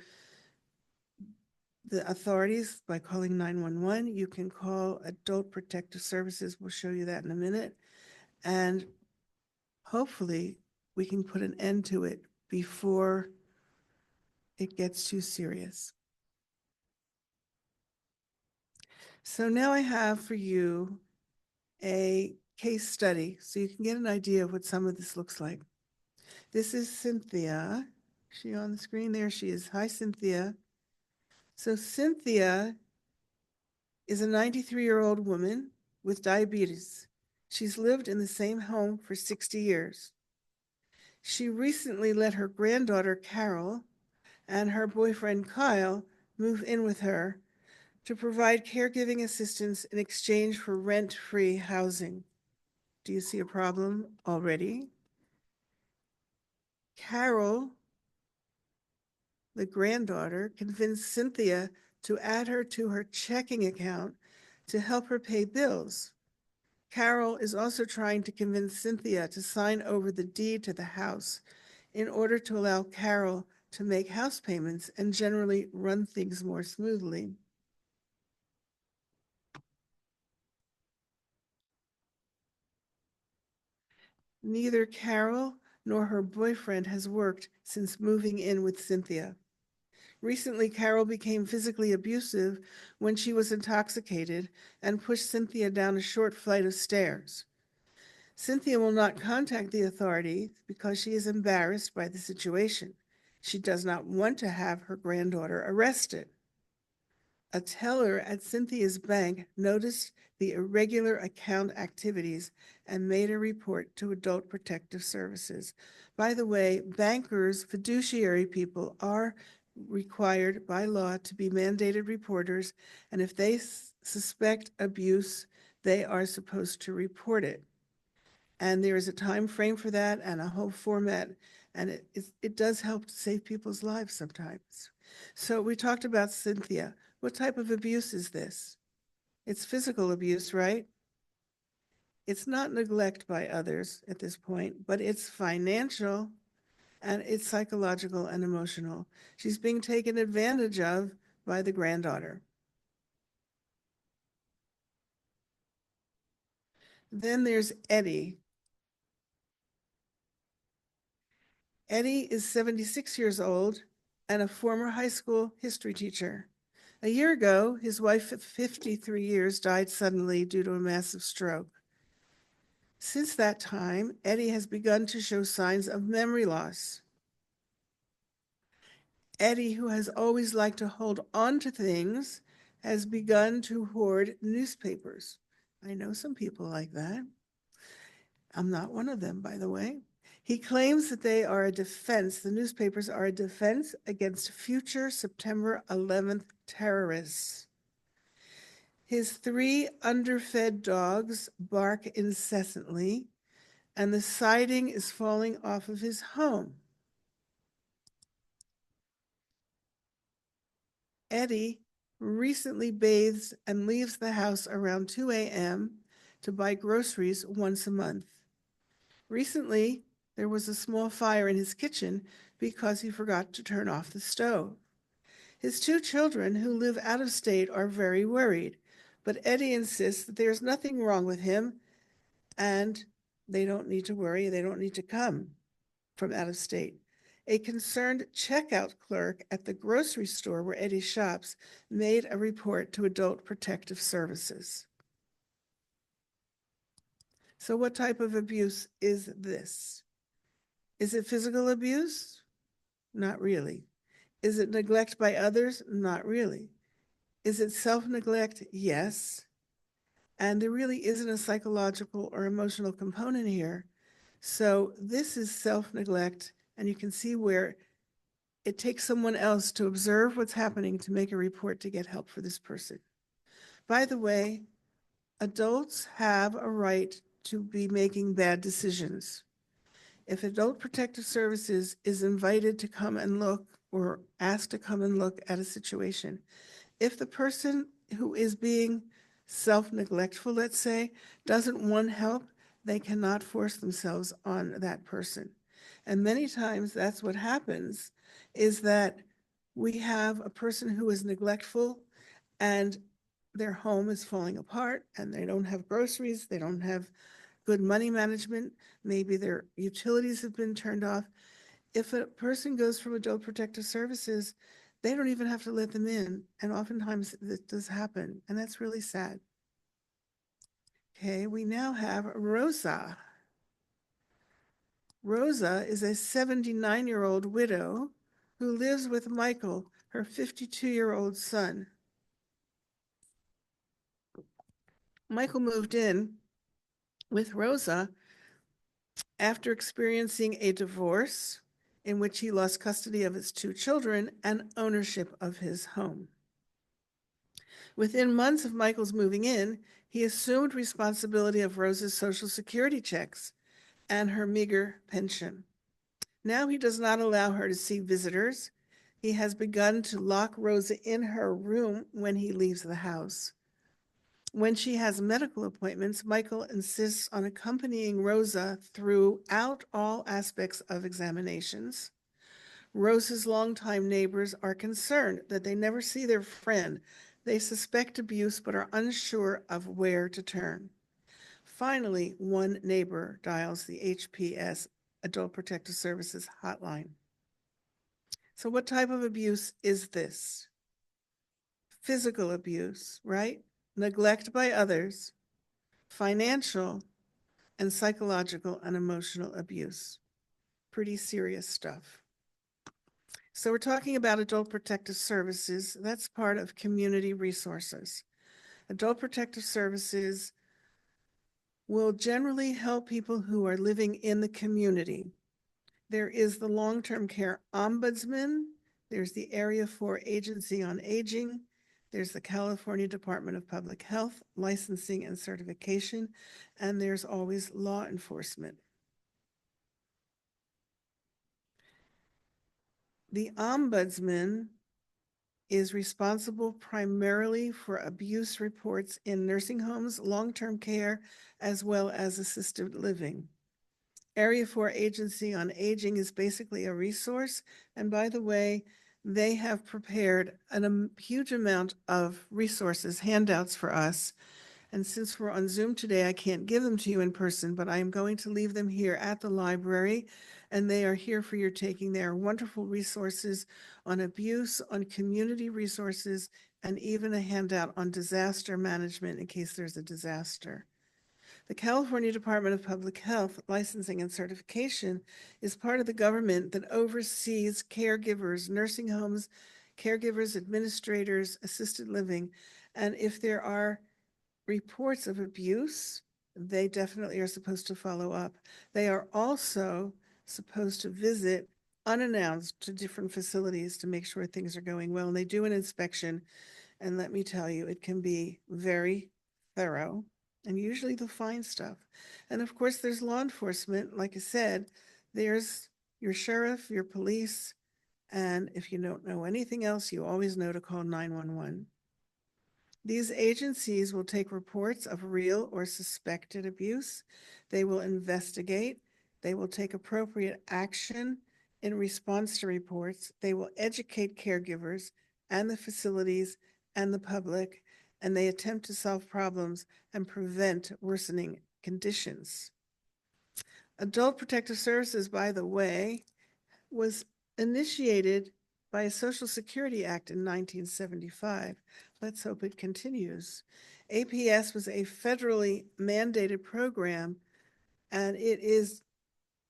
the authorities by calling 911. You can call Adult Protective Services. We'll show you that in a minute. And hopefully we can put an end to it before it gets too serious. So now I have for you a case study so you can get an idea of what some of this looks like. This is Cynthia. Is she on the screen? There she is. Hi, Cynthia. So Cynthia is a 93-year-old woman with diabetes. She's lived in the same home for 60 years. She recently let her granddaughter, Carol, and her boyfriend, Kyle, move in with her to provide caregiving assistance in exchange for rent-free housing. Do you see a problem already? Carol, the granddaughter, convinced Cynthia to add her to her checking account to help her pay bills. Carol is also trying to convince Cynthia to sign over the deed to the house in order to allow Carol to make house payments and generally run things more smoothly. Neither Carol nor her boyfriend has worked since moving in with Cynthia. Recently, Carol became physically abusive when she was intoxicated and pushed Cynthia down a short flight of stairs. Cynthia will not contact the authorities because she is embarrassed by the situation. She does not want to have her granddaughter arrested. A teller at Cynthia's bank noticed the irregular account activities and made a report to Adult Protective Services. By the way, bankers, fiduciary people, are required by law to be mandated reporters, and if they suspect abuse, they are supposed to report it. And there is a time frame for that and a whole format, and it does help to save people's lives sometimes. So we talked about Cynthia. What type of abuse is this? It's physical abuse, right? It's not neglect by others at this point, but it's financial and it's psychological and emotional. She's being taken advantage of by the granddaughter. Then there's Eddie. Eddie is 76 years old and a former high school history teacher. A year ago, his wife of 53 years died suddenly due to a massive stroke. Since that time, Eddie has begun to show signs of memory loss. Eddie, who has always liked to hold on to things, has begun to hoard newspapers. I know some people like that. I'm not one of them, by the way. He claims that they are a defense, the newspapers are a defense against future September 11th terrorists. His 3 underfed dogs bark incessantly, and the siding is falling off of his home. Eddie recently bathes and leaves the house around 2 a.m. to buy groceries once a month. Recently, there was a small fire in his kitchen because he forgot to turn off the stove. His 2 children who live out of state are very worried, but Eddie insists that there's nothing wrong with him and they don't need to worry, they don't need to come from out of state. A concerned checkout clerk at the grocery store where Eddie shops made a report to Adult Protective Services. So what type of abuse is this? Is it physical abuse? Not really. Is it neglect by others? Not really. Is it self-neglect? Yes. And there really isn't a psychological or emotional component here. So this is self-neglect, and you can see where it takes someone else to observe what's happening to make a report to get help for this person. By the way, adults have a right to be making bad decisions. If Adult Protective Services is invited to come and look or asked to come and look at a situation, if the person who is being self-neglectful, let's say, doesn't want help, they cannot force themselves on that person. And many times that's what happens, is that we have a person who is neglectful and their home is falling apart and they don't have groceries, they don't have good money management, maybe their utilities have been turned off. If a person goes from Adult Protective Services, they don't even have to let them in. And oftentimes this does happen, and that's really sad. Okay, we now have Rosa. Rosa is a 79-year-old widow who lives with Michael, her 52-year-old son. Michael moved in with Rosa after experiencing a divorce in which he lost custody of his 2 children and ownership of his home. Within months of Michael's moving in, he assumed responsibility of Rosa's Social Security checks and her meager pension. Now he does not allow her to see visitors. He has begun to lock Rosa in her room when he leaves the house. When she has medical appointments, Michael insists on accompanying Rosa throughout all aspects of examinations. Rosa's longtime neighbors are concerned that they never see their friend. They suspect abuse but are unsure of where to turn. Finally, one neighbor dials the HPS, Adult Protective Services hotline. So what type of abuse is this? Physical abuse, right? Neglect by others, financial, and psychological and emotional abuse. Pretty serious stuff. So we're talking about Adult Protective Services. That's part of community resources. Adult Protective Services will generally help people who are living in the community. There is the Long-Term Care Ombudsman. There's the Area 4 Agency on Aging. There's the California Department of Public Health, Licensing and Certification, and there's always law enforcement. The Ombudsman is responsible primarily for abuse reports in nursing homes, long-term care, as well as assisted living. Area 4 Agency on Aging is basically a resource. And by the way, they have prepared a huge amount of resources, handouts for us. And since we're on Zoom today, I can't give them to you in person, but I am going to leave them here at the library. And they are here for your taking. They are wonderful resources on abuse, on community resources, and even a handout on disaster management in case there's a disaster. The California Department of Public Health Licensing and Certification is part of the government that oversees caregivers, nursing homes, caregivers, administrators, assisted living. And if there are reports of abuse, they definitely are supposed to follow up. They are also supposed to visit unannounced to different facilities to make sure things are going well. And they do an inspection. And let me tell you, it can be very thorough. And usually they'll find stuff. And of course, there's law enforcement. Like I said, there's your sheriff, your police, and if you don't know anything else, you always know to call 911. These agencies will take reports of real or suspected abuse. They will investigate. They will take appropriate action in response to reports. They will educate caregivers and the facilities and the public, and they attempt to solve problems and prevent worsening conditions. Adult Protective Services, by the way, was initiated by a Social Security Act in 1975. Let's hope it continues. APS was a federally mandated program And it is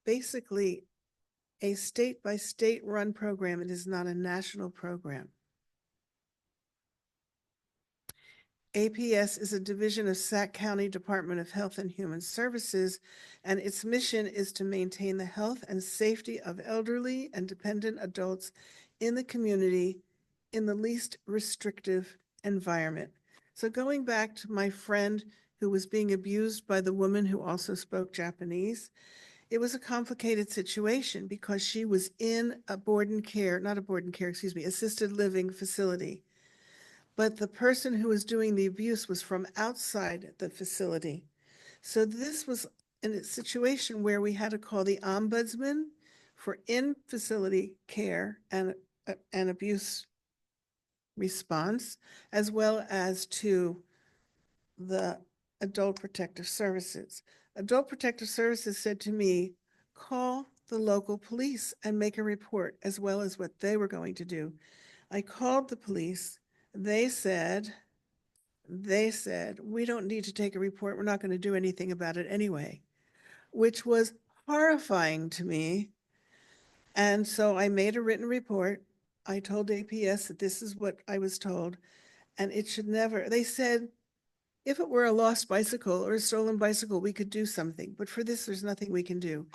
basically a state-by-state run program. It is not a national program. APS is a division of Sac County Department of Health and Human Services, and its mission is to maintain the health and safety of elderly and dependent adults in the community in the least restrictive environment. So going back to my friend who was being abused by the woman who also spoke Japanese, it was a complicated situation because she was in a assisted living facility. But the person who was doing the abuse was from outside the facility. So this was in a situation where we had to call the ombudsman for in-facility care and abuse response, as well as to the Adult Protective Services. Adult Protective Services said to me, call the local police and make a report, as well as what they were going to do. I called the police. They said, we don't need to take a report. We're not going to do anything about it anyway, which was horrifying to me. And so I made a written report. I told APS that this is what I was told, and it should never, they said, if it were a lost bicycle or a stolen bicycle, we could do something. But for this, there's nothing we can do.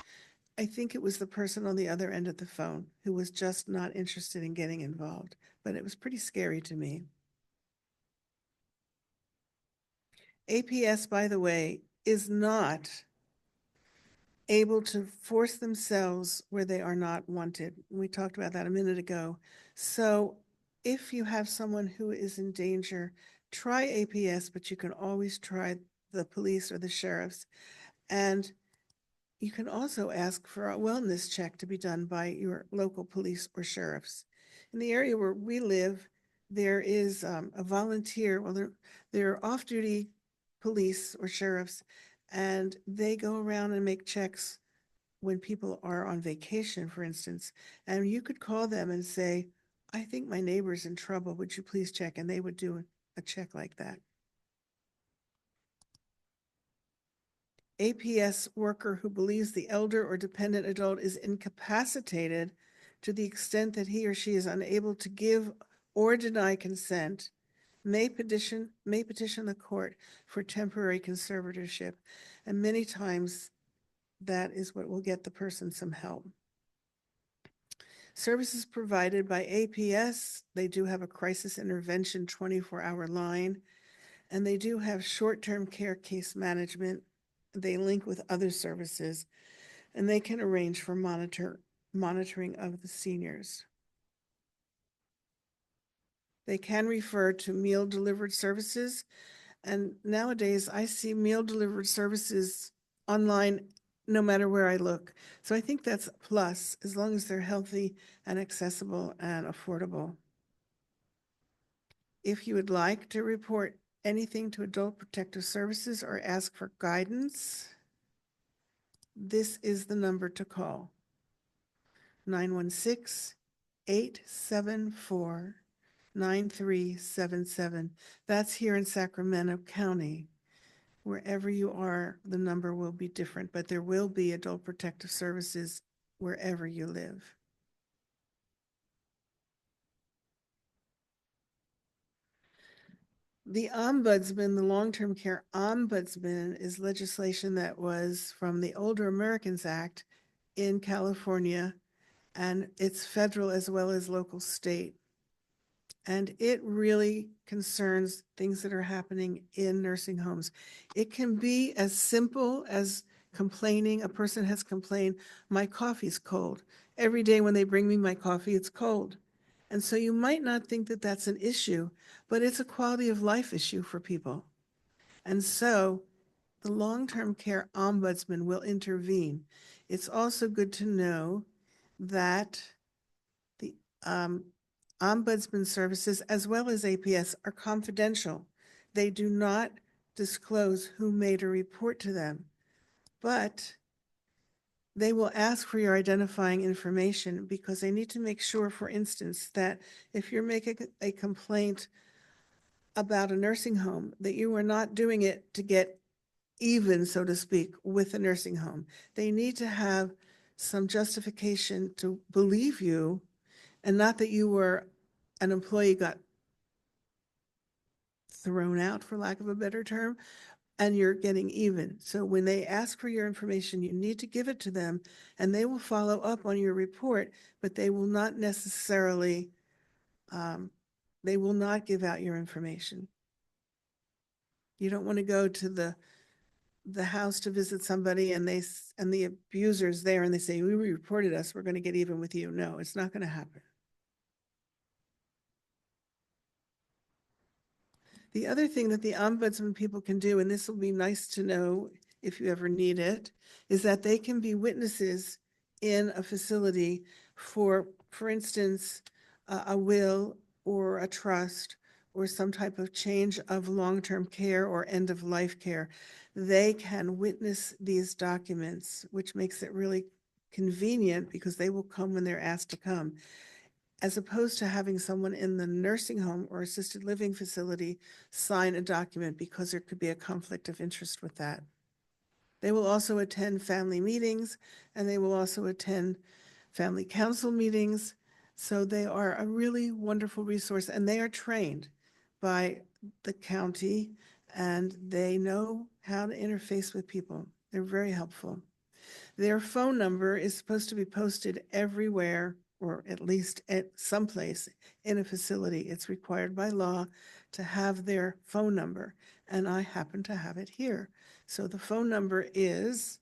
I think it was the person on the other end of the phone who was just not interested in getting involved. But it was pretty scary to me. APS, by the way, is not able to force themselves where they are not wanted. We talked about that a minute ago. So if you have someone who is in danger, try APS, but you can always try the police or the sheriffs. And you can also ask for a wellness check to be done by your local police or sheriffs. In the area where we live, there is a volunteer, well, they're off-duty police or sheriffs, and they go around and make checks when people are on vacation, for instance. And you could call them and say, I think my neighbor's in trouble. Would you please check? And they would do a check like that. APS worker who believes the elder or dependent adult is incapacitated to the extent that he or she is unable to give or deny consent may petition the court for temporary conservatorship. And many times that is what will get the person some help. Services provided by APS, they do have a crisis intervention 24-hour line, and they do have short-term care case management. They link with other services, and they can arrange for monitoring of the seniors. They can refer to meal delivered services, and nowadays I see meal delivered services online no matter where I look. So I think that's a plus, as long as they're healthy and accessible and affordable. If you would like to report anything to Adult Protective Services or ask for guidance, this is the number to call. 916-874-9377. That's here in Sacramento County. Wherever you are, the number will be different, but there will be Adult Protective Services wherever you live. The ombudsman, the long-term care ombudsman, is legislation that was from the Older Americans Act in California, and it's federal as well as local state. And it really concerns things that are happening in nursing homes. It can be as simple as complaining. A person has complained, my coffee's cold. Every day when they bring me my coffee, it's cold. And so you might not think that that's an issue, but it's a quality of life issue for people. And so the long-term care ombudsman will intervene. It's also good to know that the ombudsman services, as well as APS, are confidential. They do not disclose who made a report to them, but they will ask for your identifying information because they need to make sure, for instance, that if you're making a complaint about a nursing home, that you are not doing it to get even, so to speak, with a nursing home. They need to have some justification to believe you, and not that you were an employee got thrown out, for lack of a better term, and you're getting even. So when they ask for your information, you need to give it to them, and they will follow up on your report, but they will not necessarily, they will not give out your information. You don't want to go to the house to visit somebody and and the abuser's there and they say, we reported us, we're going to get even with you. No, it's not going to happen. The other thing that the ombudsman people can do, and this will be nice to know if you ever need it, is that they can be witnesses in a facility for instance, a will or a trust or some type of change of long-term care or end-of-life care. They can witness these documents, which makes it really convenient because they will come when they're asked to come, as opposed to having someone in the nursing home or assisted living facility sign a document, because there could be a conflict of interest with that. They will also attend family meetings, and they will also attend family council meetings. So they are a really wonderful resource, and they are trained by the county, and they know how to interface with people. They're very helpful. Their phone number is supposed to be posted everywhere, or at least at some place in a facility. It's required by law to have their phone number, and I happen to have it here. So the phone number is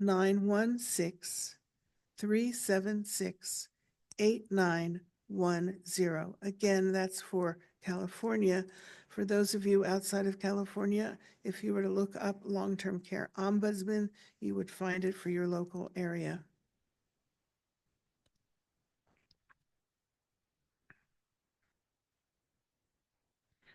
916-376-8910. Again, that's for California. For those of you outside of California, if you were to look up long-term care ombudsman, you would find it for your local area.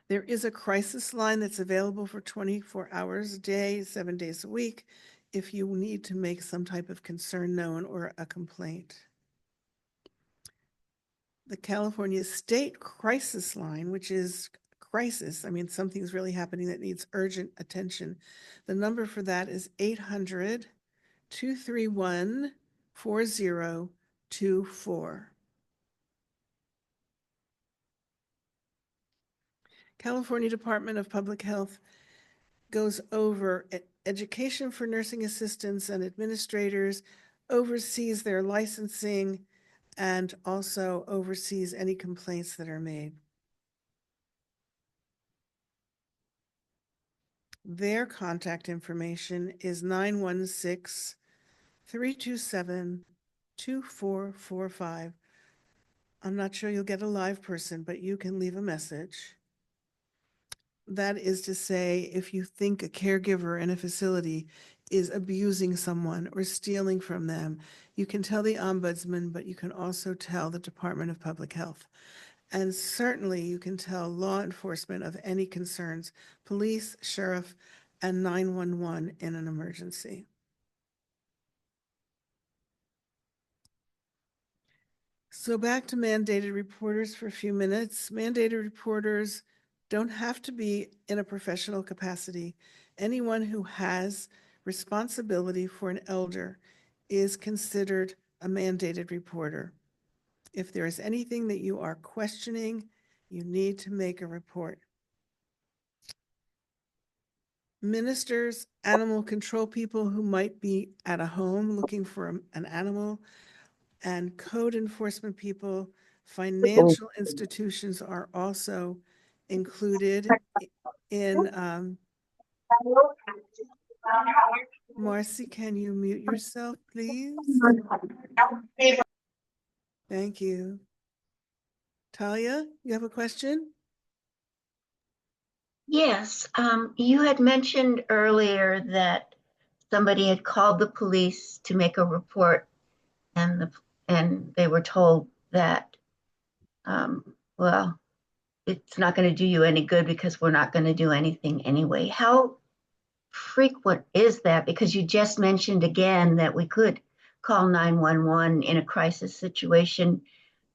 There is a crisis line that's available for 24 hours a day, 7 days a week, if you need to make some type of concern known or a complaint. The California State Crisis Line, which is crisis, I mean, something's really happening that needs urgent attention. The number for that is 800-231-4024. California Department of Public Health goes over education for nursing assistants and administrators, oversees their licensing, and also oversees any complaints that are made. Their contact information is 916-327-2445. I'm not sure you'll get a live person, but you can leave a message. That is to say, if you think a caregiver in a facility is abusing someone or stealing from them, you can tell the ombudsman, but you can also tell the Department of Public Health. And certainly you can tell law enforcement of any concerns, police, sheriff, and 911 in an emergency. So back to mandated reporters for a few minutes. Mandated reporters don't have to be in a professional capacity. Anyone who has responsibility for an elder is considered a mandated reporter. If there is anything that you are questioning, you need to make a report. Ministers, animal control people who might be at a home looking for an animal, and code enforcement people, financial institutions are also included in. Marcy, can you mute yourself, please? Thank you. Talia, you have a question? Yes, you had mentioned earlier that somebody had called the police to make a report, and they were told that, well, it's not going to do you any good because we're not going to do anything anyway. How frequent is that? Because you just mentioned again that we could call 911 in a crisis situation.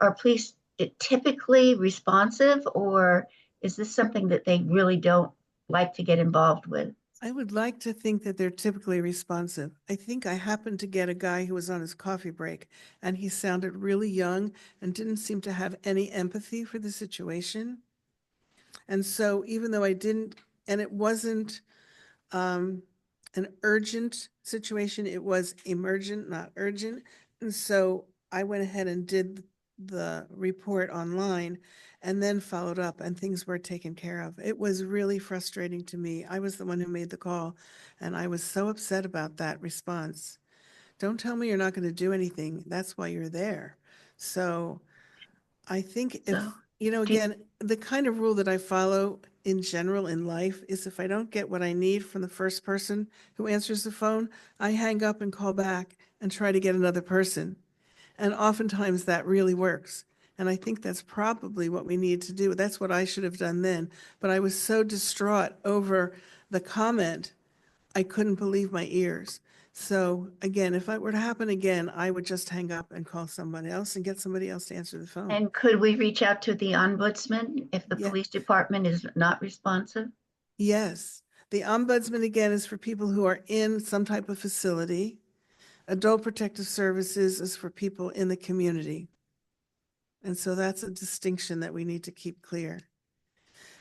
Are police typically responsive, or is this something that they really don't like to get involved with? I would like to think that they're typically responsive. I think I happened to get a guy who was on his coffee break, and he sounded really young and didn't seem to have any empathy for the situation. And so even though I didn't, and it wasn't an urgent situation, it was emergent, not urgent. And so I went ahead and did the report online and then followed up, and things were taken care of. It was really frustrating to me. I was the one who made the call, and I was so upset about that response. Don't tell me you're not going to do anything. That's why you're there. So I think if, So, do- again, the kind of rule that I follow in general in life is if I don't get what I need from the first person who answers the phone, I hang up and call back and try to get another person. And oftentimes that really works. And I think that's probably what we need to do. That's what I should have done then. But I was so distraught over the comment, I couldn't believe my ears. So again, if it were to happen again, I would just hang up and call someone else and get somebody else to answer the phone. and could we reach out to the ombudsman if the Yeah. police department is not responsive? Yes. The ombudsman, again, is for people who are in some type of facility. Adult Protective Services is for people in the community. And so that's a distinction that we need to keep clear.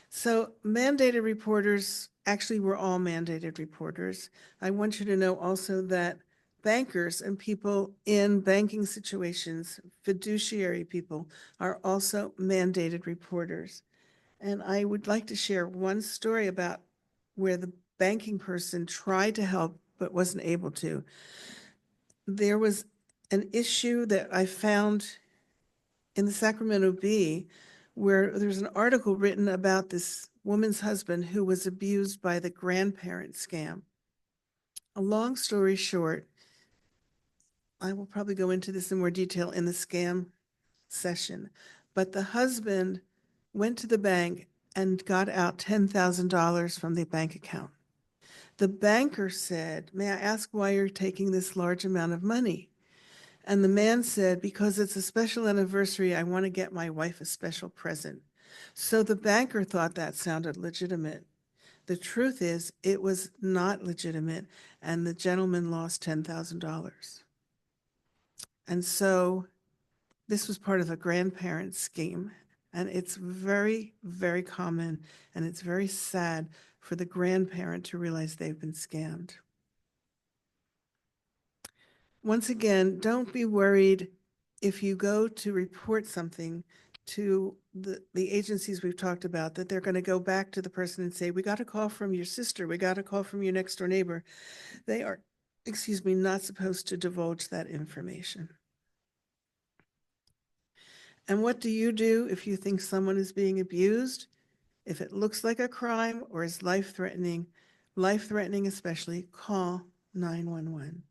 So mandated reporters, actually, we're all mandated reporters. I want you to know also that bankers and people in banking situations, fiduciary people, are also mandated reporters. And I would like to share one story about where the banking person tried to help but wasn't able to. There was an issue that I found in the Sacramento Bee where there's an article written about this woman's husband who was abused by the grandparent scam. A long story short, I will probably go into this in more detail in the scam session, but the husband went to the bank and got out $10,000 from the bank account. The banker said, "May I ask why you're taking this large amount of money?" And the man said, "Because it's a special anniversary, I want to get my wife a special present." So the banker thought that sounded legitimate. The truth is, it was not legitimate, and the gentleman lost $10,000. And so this was part of a grandparent scheme, and it's very, very common, and it's very sad for the grandparent to realize they've been scammed. Once again, don't be worried if you go to report something to the agencies we've talked about, that they're going to go back to the person and say, "We got a call from your sister, we got a call from your next door neighbor." They are, not supposed to divulge that information. And what do you do if you think someone is being abused? If it looks like a crime or is life-threatening especially, call 911.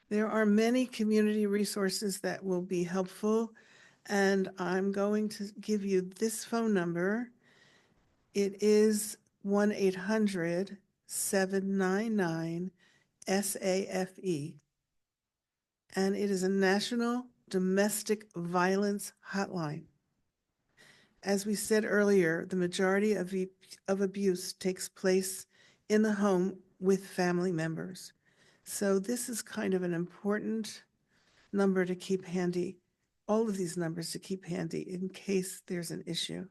There are many community resources that will be helpful, and I'm going to give you this phone number. It is 1-800-799-SAFE, and it is a national domestic violence hotline. As we said earlier, the majority of abuse takes place in the home with family members. So this is kind of an important number to keep handy, all of these numbers to keep handy in case there's an issue.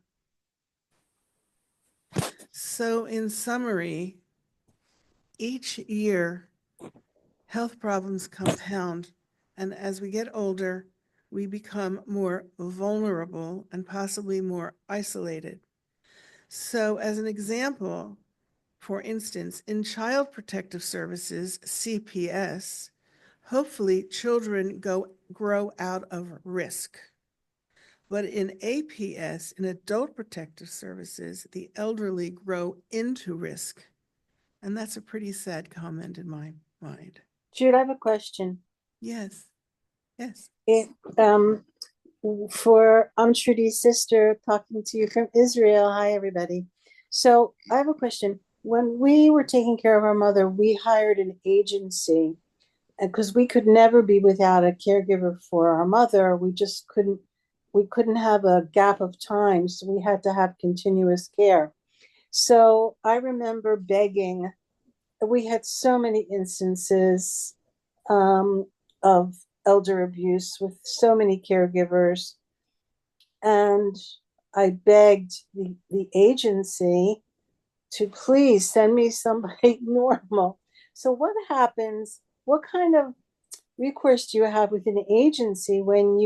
So in summary, each year, health problems compound, and as we get older, we become more vulnerable and possibly more isolated. So as an example, for instance, in Child Protective Services, CPS, hopefully children grow out of risk. But in APS, in Adult Protective Services, the elderly grow into risk. And that's a pretty sad comment in my mind. Jude, I have a question. Yes, yes. I'm Trudy's sister talking to you from Israel. Hi, everybody. So I have a question. When we were taking care of our mother, we hired an agency because we could never be without a caregiver for our mother. We just couldn't we couldn't have a gap of time, so we had to have continuous care. So I remember begging. We had so many instances of elder abuse with so many caregivers. And I begged the agency to please send me somebody normal. So what happens? What kind of recourse do you have with an agency when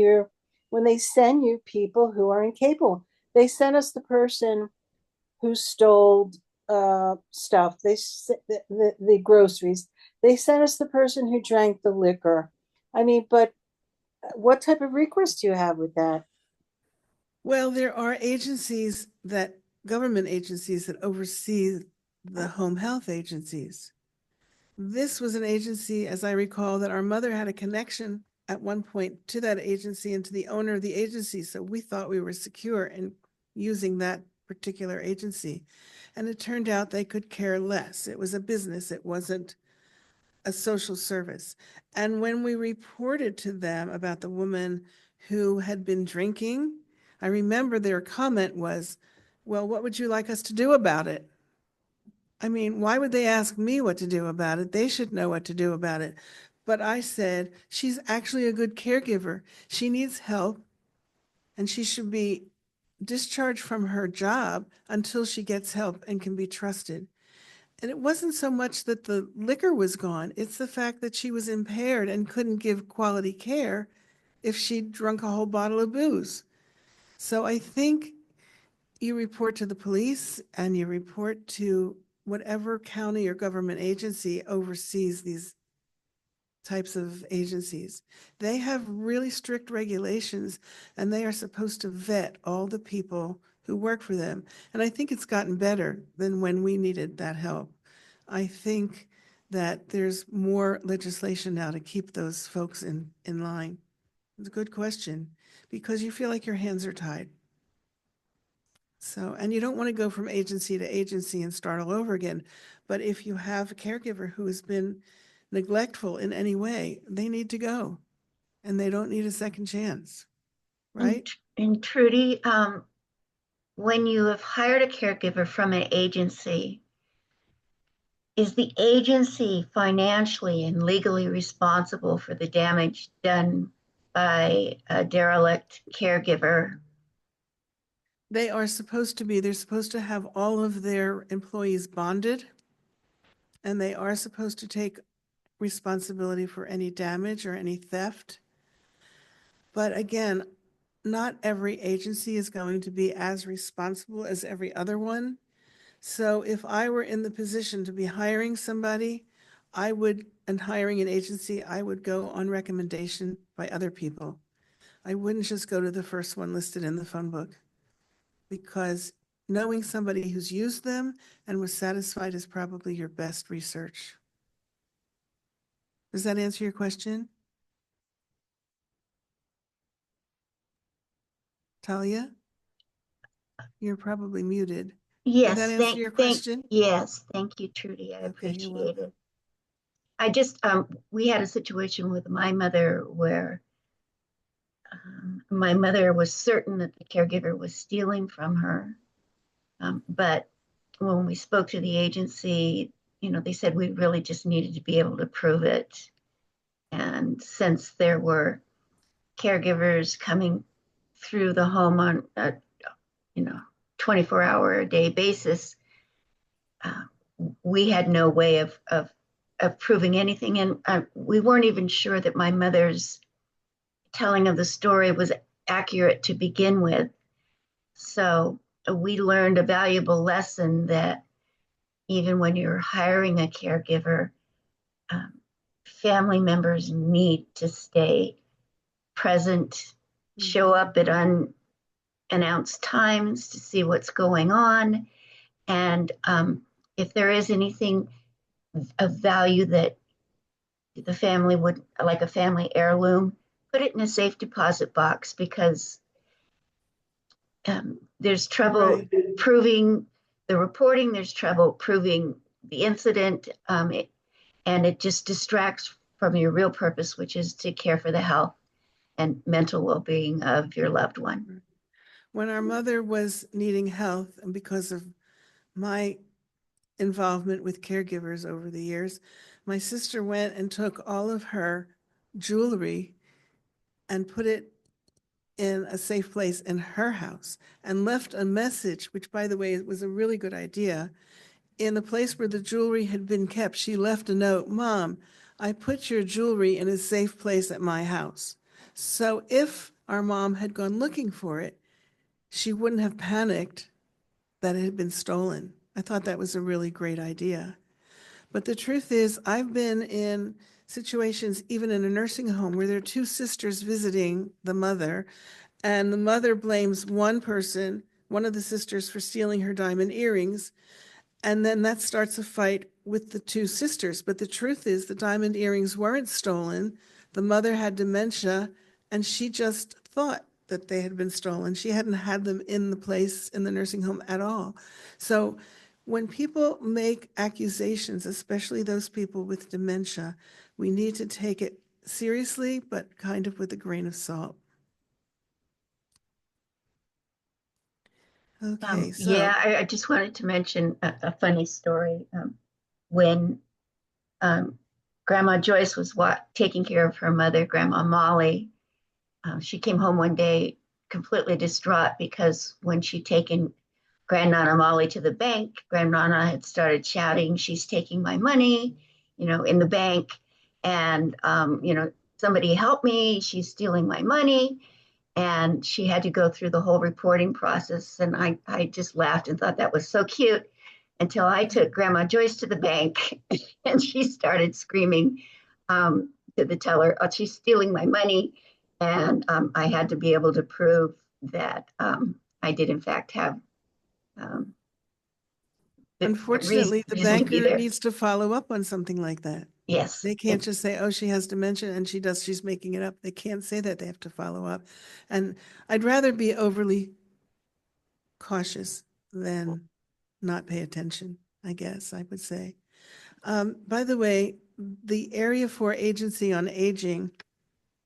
they send you people who are incapable? They sent us the person who stole stuff. The groceries. They sent us the person who drank the liquor. I mean, but what type of recourse do you have with that? Well, there are government agencies that oversee the home health agencies. This was an agency, as I recall, that our mother had a connection at one point to that agency and to the owner of the agency. So we thought we were secure in using that particular agency. And it turned out they could care less. It was a business. It wasn't a social service. And when we reported to them about the woman who had been drinking, I remember their comment was, well, what would you like us to do about it? I mean, why would they ask me what to do about it? They should know what to do about it. But I said, she's actually a good caregiver. She needs help and she should be discharged from her job until she gets help and can be trusted. And it wasn't so much that the liquor was gone, it's the fact that she was impaired and couldn't give quality care if she'd drunk a whole bottle of booze. So I think you report to the police and you report to whatever county or government agency oversees these types of agencies. They have really strict regulations and they are supposed to vet all the people who work for them. And I think it's gotten better than when we needed that help. I think that there's more legislation now to keep those folks in line. It's a good question because you feel like your hands are tied. So, and you don't want to go from agency to agency and start all over again. But if you have a caregiver who has been neglectful in any way, they need to go and they don't need a second chance, right? And Trudy, when you have hired a caregiver from an agency, is the agency financially and legally responsible for the damage done by a derelict caregiver? They're supposed to have all of their employees bonded, and they are supposed to take responsibility for any damage or any theft. But again, not every agency is going to be as responsible as every other one. So if I were in the position to be hiring somebody, and hiring an agency, I would go on recommendation by other people. I wouldn't just go to the first one listed in the phone book because knowing somebody who's used them and was satisfied is probably your best research. Does that answer your question? Talia? You're probably muted. Yes, Did that answer your question? yes, thank you, Trudy. I Okay, you're appreciate welcome. it. I just, we had a situation with my mother where my mother was certain that the caregiver was stealing from her. But when we spoke to the agency, they said we really just needed to be able to prove it. And since there were caregivers coming through the home on a 24-hour a day basis, we had no way of proving anything. And we weren't even sure that my mother's telling of the story was accurate to begin with. So we learned a valuable lesson that even when you're hiring a caregiver, family members need to stay present, show up at unannounced times to see what's going on. And if there is anything of value that the family would, like a family heirloom, put it in a safe deposit box because there's trouble proving the reporting, there's trouble proving the incident, and it just distracts from your real purpose, which is to care for the health and mental well-being of your loved one. When our mother was needing health, and because of my involvement with caregivers over the years, my sister went and took all of her jewelry and put it in a safe place in her house and left a message, which, by the way, was a really good idea. In the place where the jewelry had been kept, she left a note, "Mom, I put your jewelry in a safe place at my house." So if our mom had gone looking for it, she wouldn't have panicked that it had been stolen. I thought that was a really great idea. But the truth is, I've been in situations, even in a nursing home, where there are two sisters visiting the mother, and the mother blames one person, one of the sisters, for stealing her diamond earrings. And then that starts a fight with the two sisters. But the truth is, the diamond earrings weren't stolen. The mother had dementia, and she just thought that they had been stolen. She hadn't had them in the place in the nursing home at all. So when people make accusations, especially those people with dementia, we need to take it seriously, but kind of with a grain of salt. Okay, so Yeah, I just wanted to mention a funny story. When Grandma Joyce was taking care of her mother, Grandma Molly, she came home one day completely distraught because when she'd taken Grandnana Molly to the bank, Grandnana had started shouting, "She's taking my money, in the bank. And, somebody help me. She's stealing my money." And she had to go through the whole reporting process. And I just laughed and thought that was so cute until I took Grandma Joyce to the bank and she started screaming to the teller, "Oh, she's stealing my money." And I had to be able to prove that I did, in fact, have the unfortunately, the reason to be banker there. needs to follow up on something like that. Yes. They can't just say, "Oh, she has dementia and she's making it up." They can't say that. They have to follow up. And I'd rather be overly cautious than not pay attention, I guess I would say. By the way, the Area 4 Agency on Aging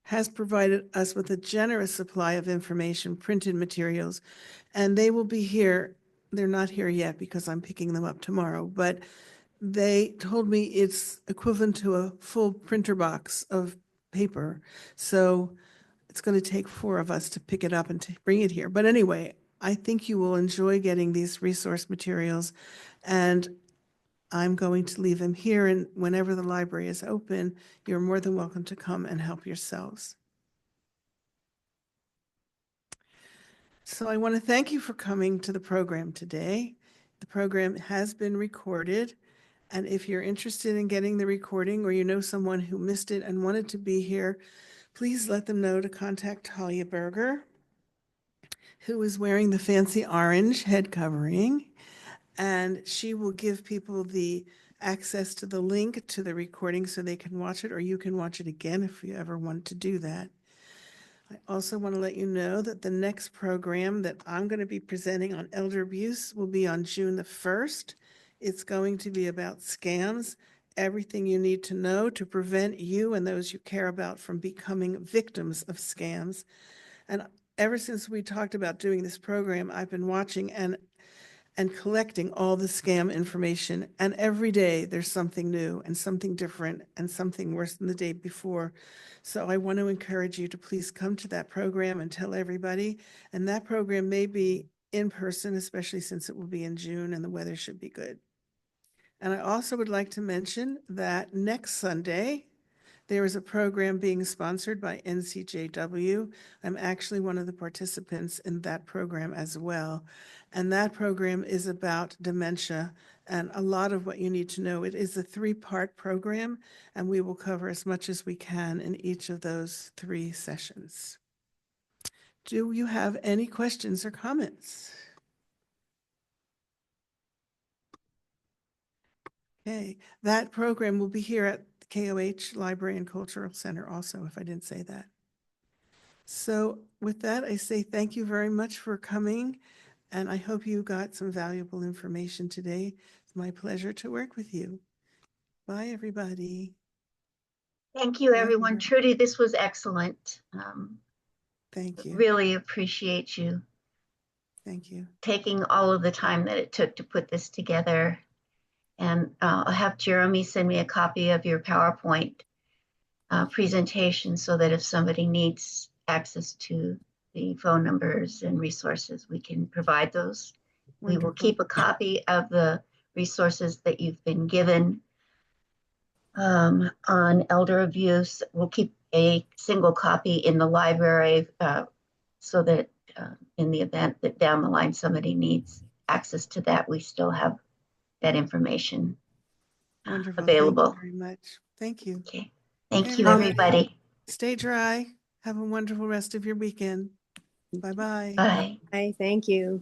has provided us with a generous supply of information, printed materials, and they will be here. They're not here yet because I'm picking them up tomorrow, but they told me it's equivalent to a full printer box of paper. So it's going to take 4 of us to pick it up and to bring it here. But anyway, I think you will enjoy getting these resource materials, and I'm going to leave them here, and whenever the library is open, you're more than welcome to come and help yourselves. So I want to thank you for coming to the program today. The program has been recorded, and if you're interested in getting the recording, or you know someone who missed it and wanted to be here, please let them know to contact Talia Berger, who is wearing the fancy orange head covering, and she will give people the access to the link to the recording so they can watch it, or you can watch it again if you ever want to do that. I also want to let you know that the next program that I'm going to be presenting on elder abuse will be on June the 1st. It's going to be about scams, everything you need to know to prevent you and those you care about from becoming victims of scams. And ever since we talked about doing this program, I've been watching and collecting all the scam information. And every day there's something new and something different and something worse than the day before. So I want to encourage you to please come to that program and tell everybody. And that program may be in person, especially since it will be in June and the weather should be good. And I also would like to mention that next Sunday, there is a program being sponsored by NCJW. I'm actually one of the participants in that program as well. And that program is about dementia and a lot of what you need to know. It is a 3-part program, and we will cover as much as we can in each of those 3 sessions. Do you have any questions or comments? Okay, that program will be here at the KOH Library and Cultural Center also, if I didn't say that. So with that, I say thank you very much for coming, and I hope you got some valuable information today. It's my pleasure to work with you. Bye, everybody. Thank you, everyone. Everyone. Trudy, this was excellent. Thank you. Really appreciate you Thank you. taking all of the time that it took to put this together. And I'll have Jeremy send me a copy of your PowerPoint presentation so that if somebody needs access to the phone numbers and resources, we can provide those. We will Wonderful. keep a copy of the resources that you've been given on elder abuse. We'll keep a single copy in the library so that in the event that down the line somebody needs access to that, we still have that information Wonderful. available. Thank you very much. Thank you. Okay. Thank you, Everybody. everybody. Stay dry. Have a wonderful rest of your weekend. Bye-bye. Bye. Hi, thank you.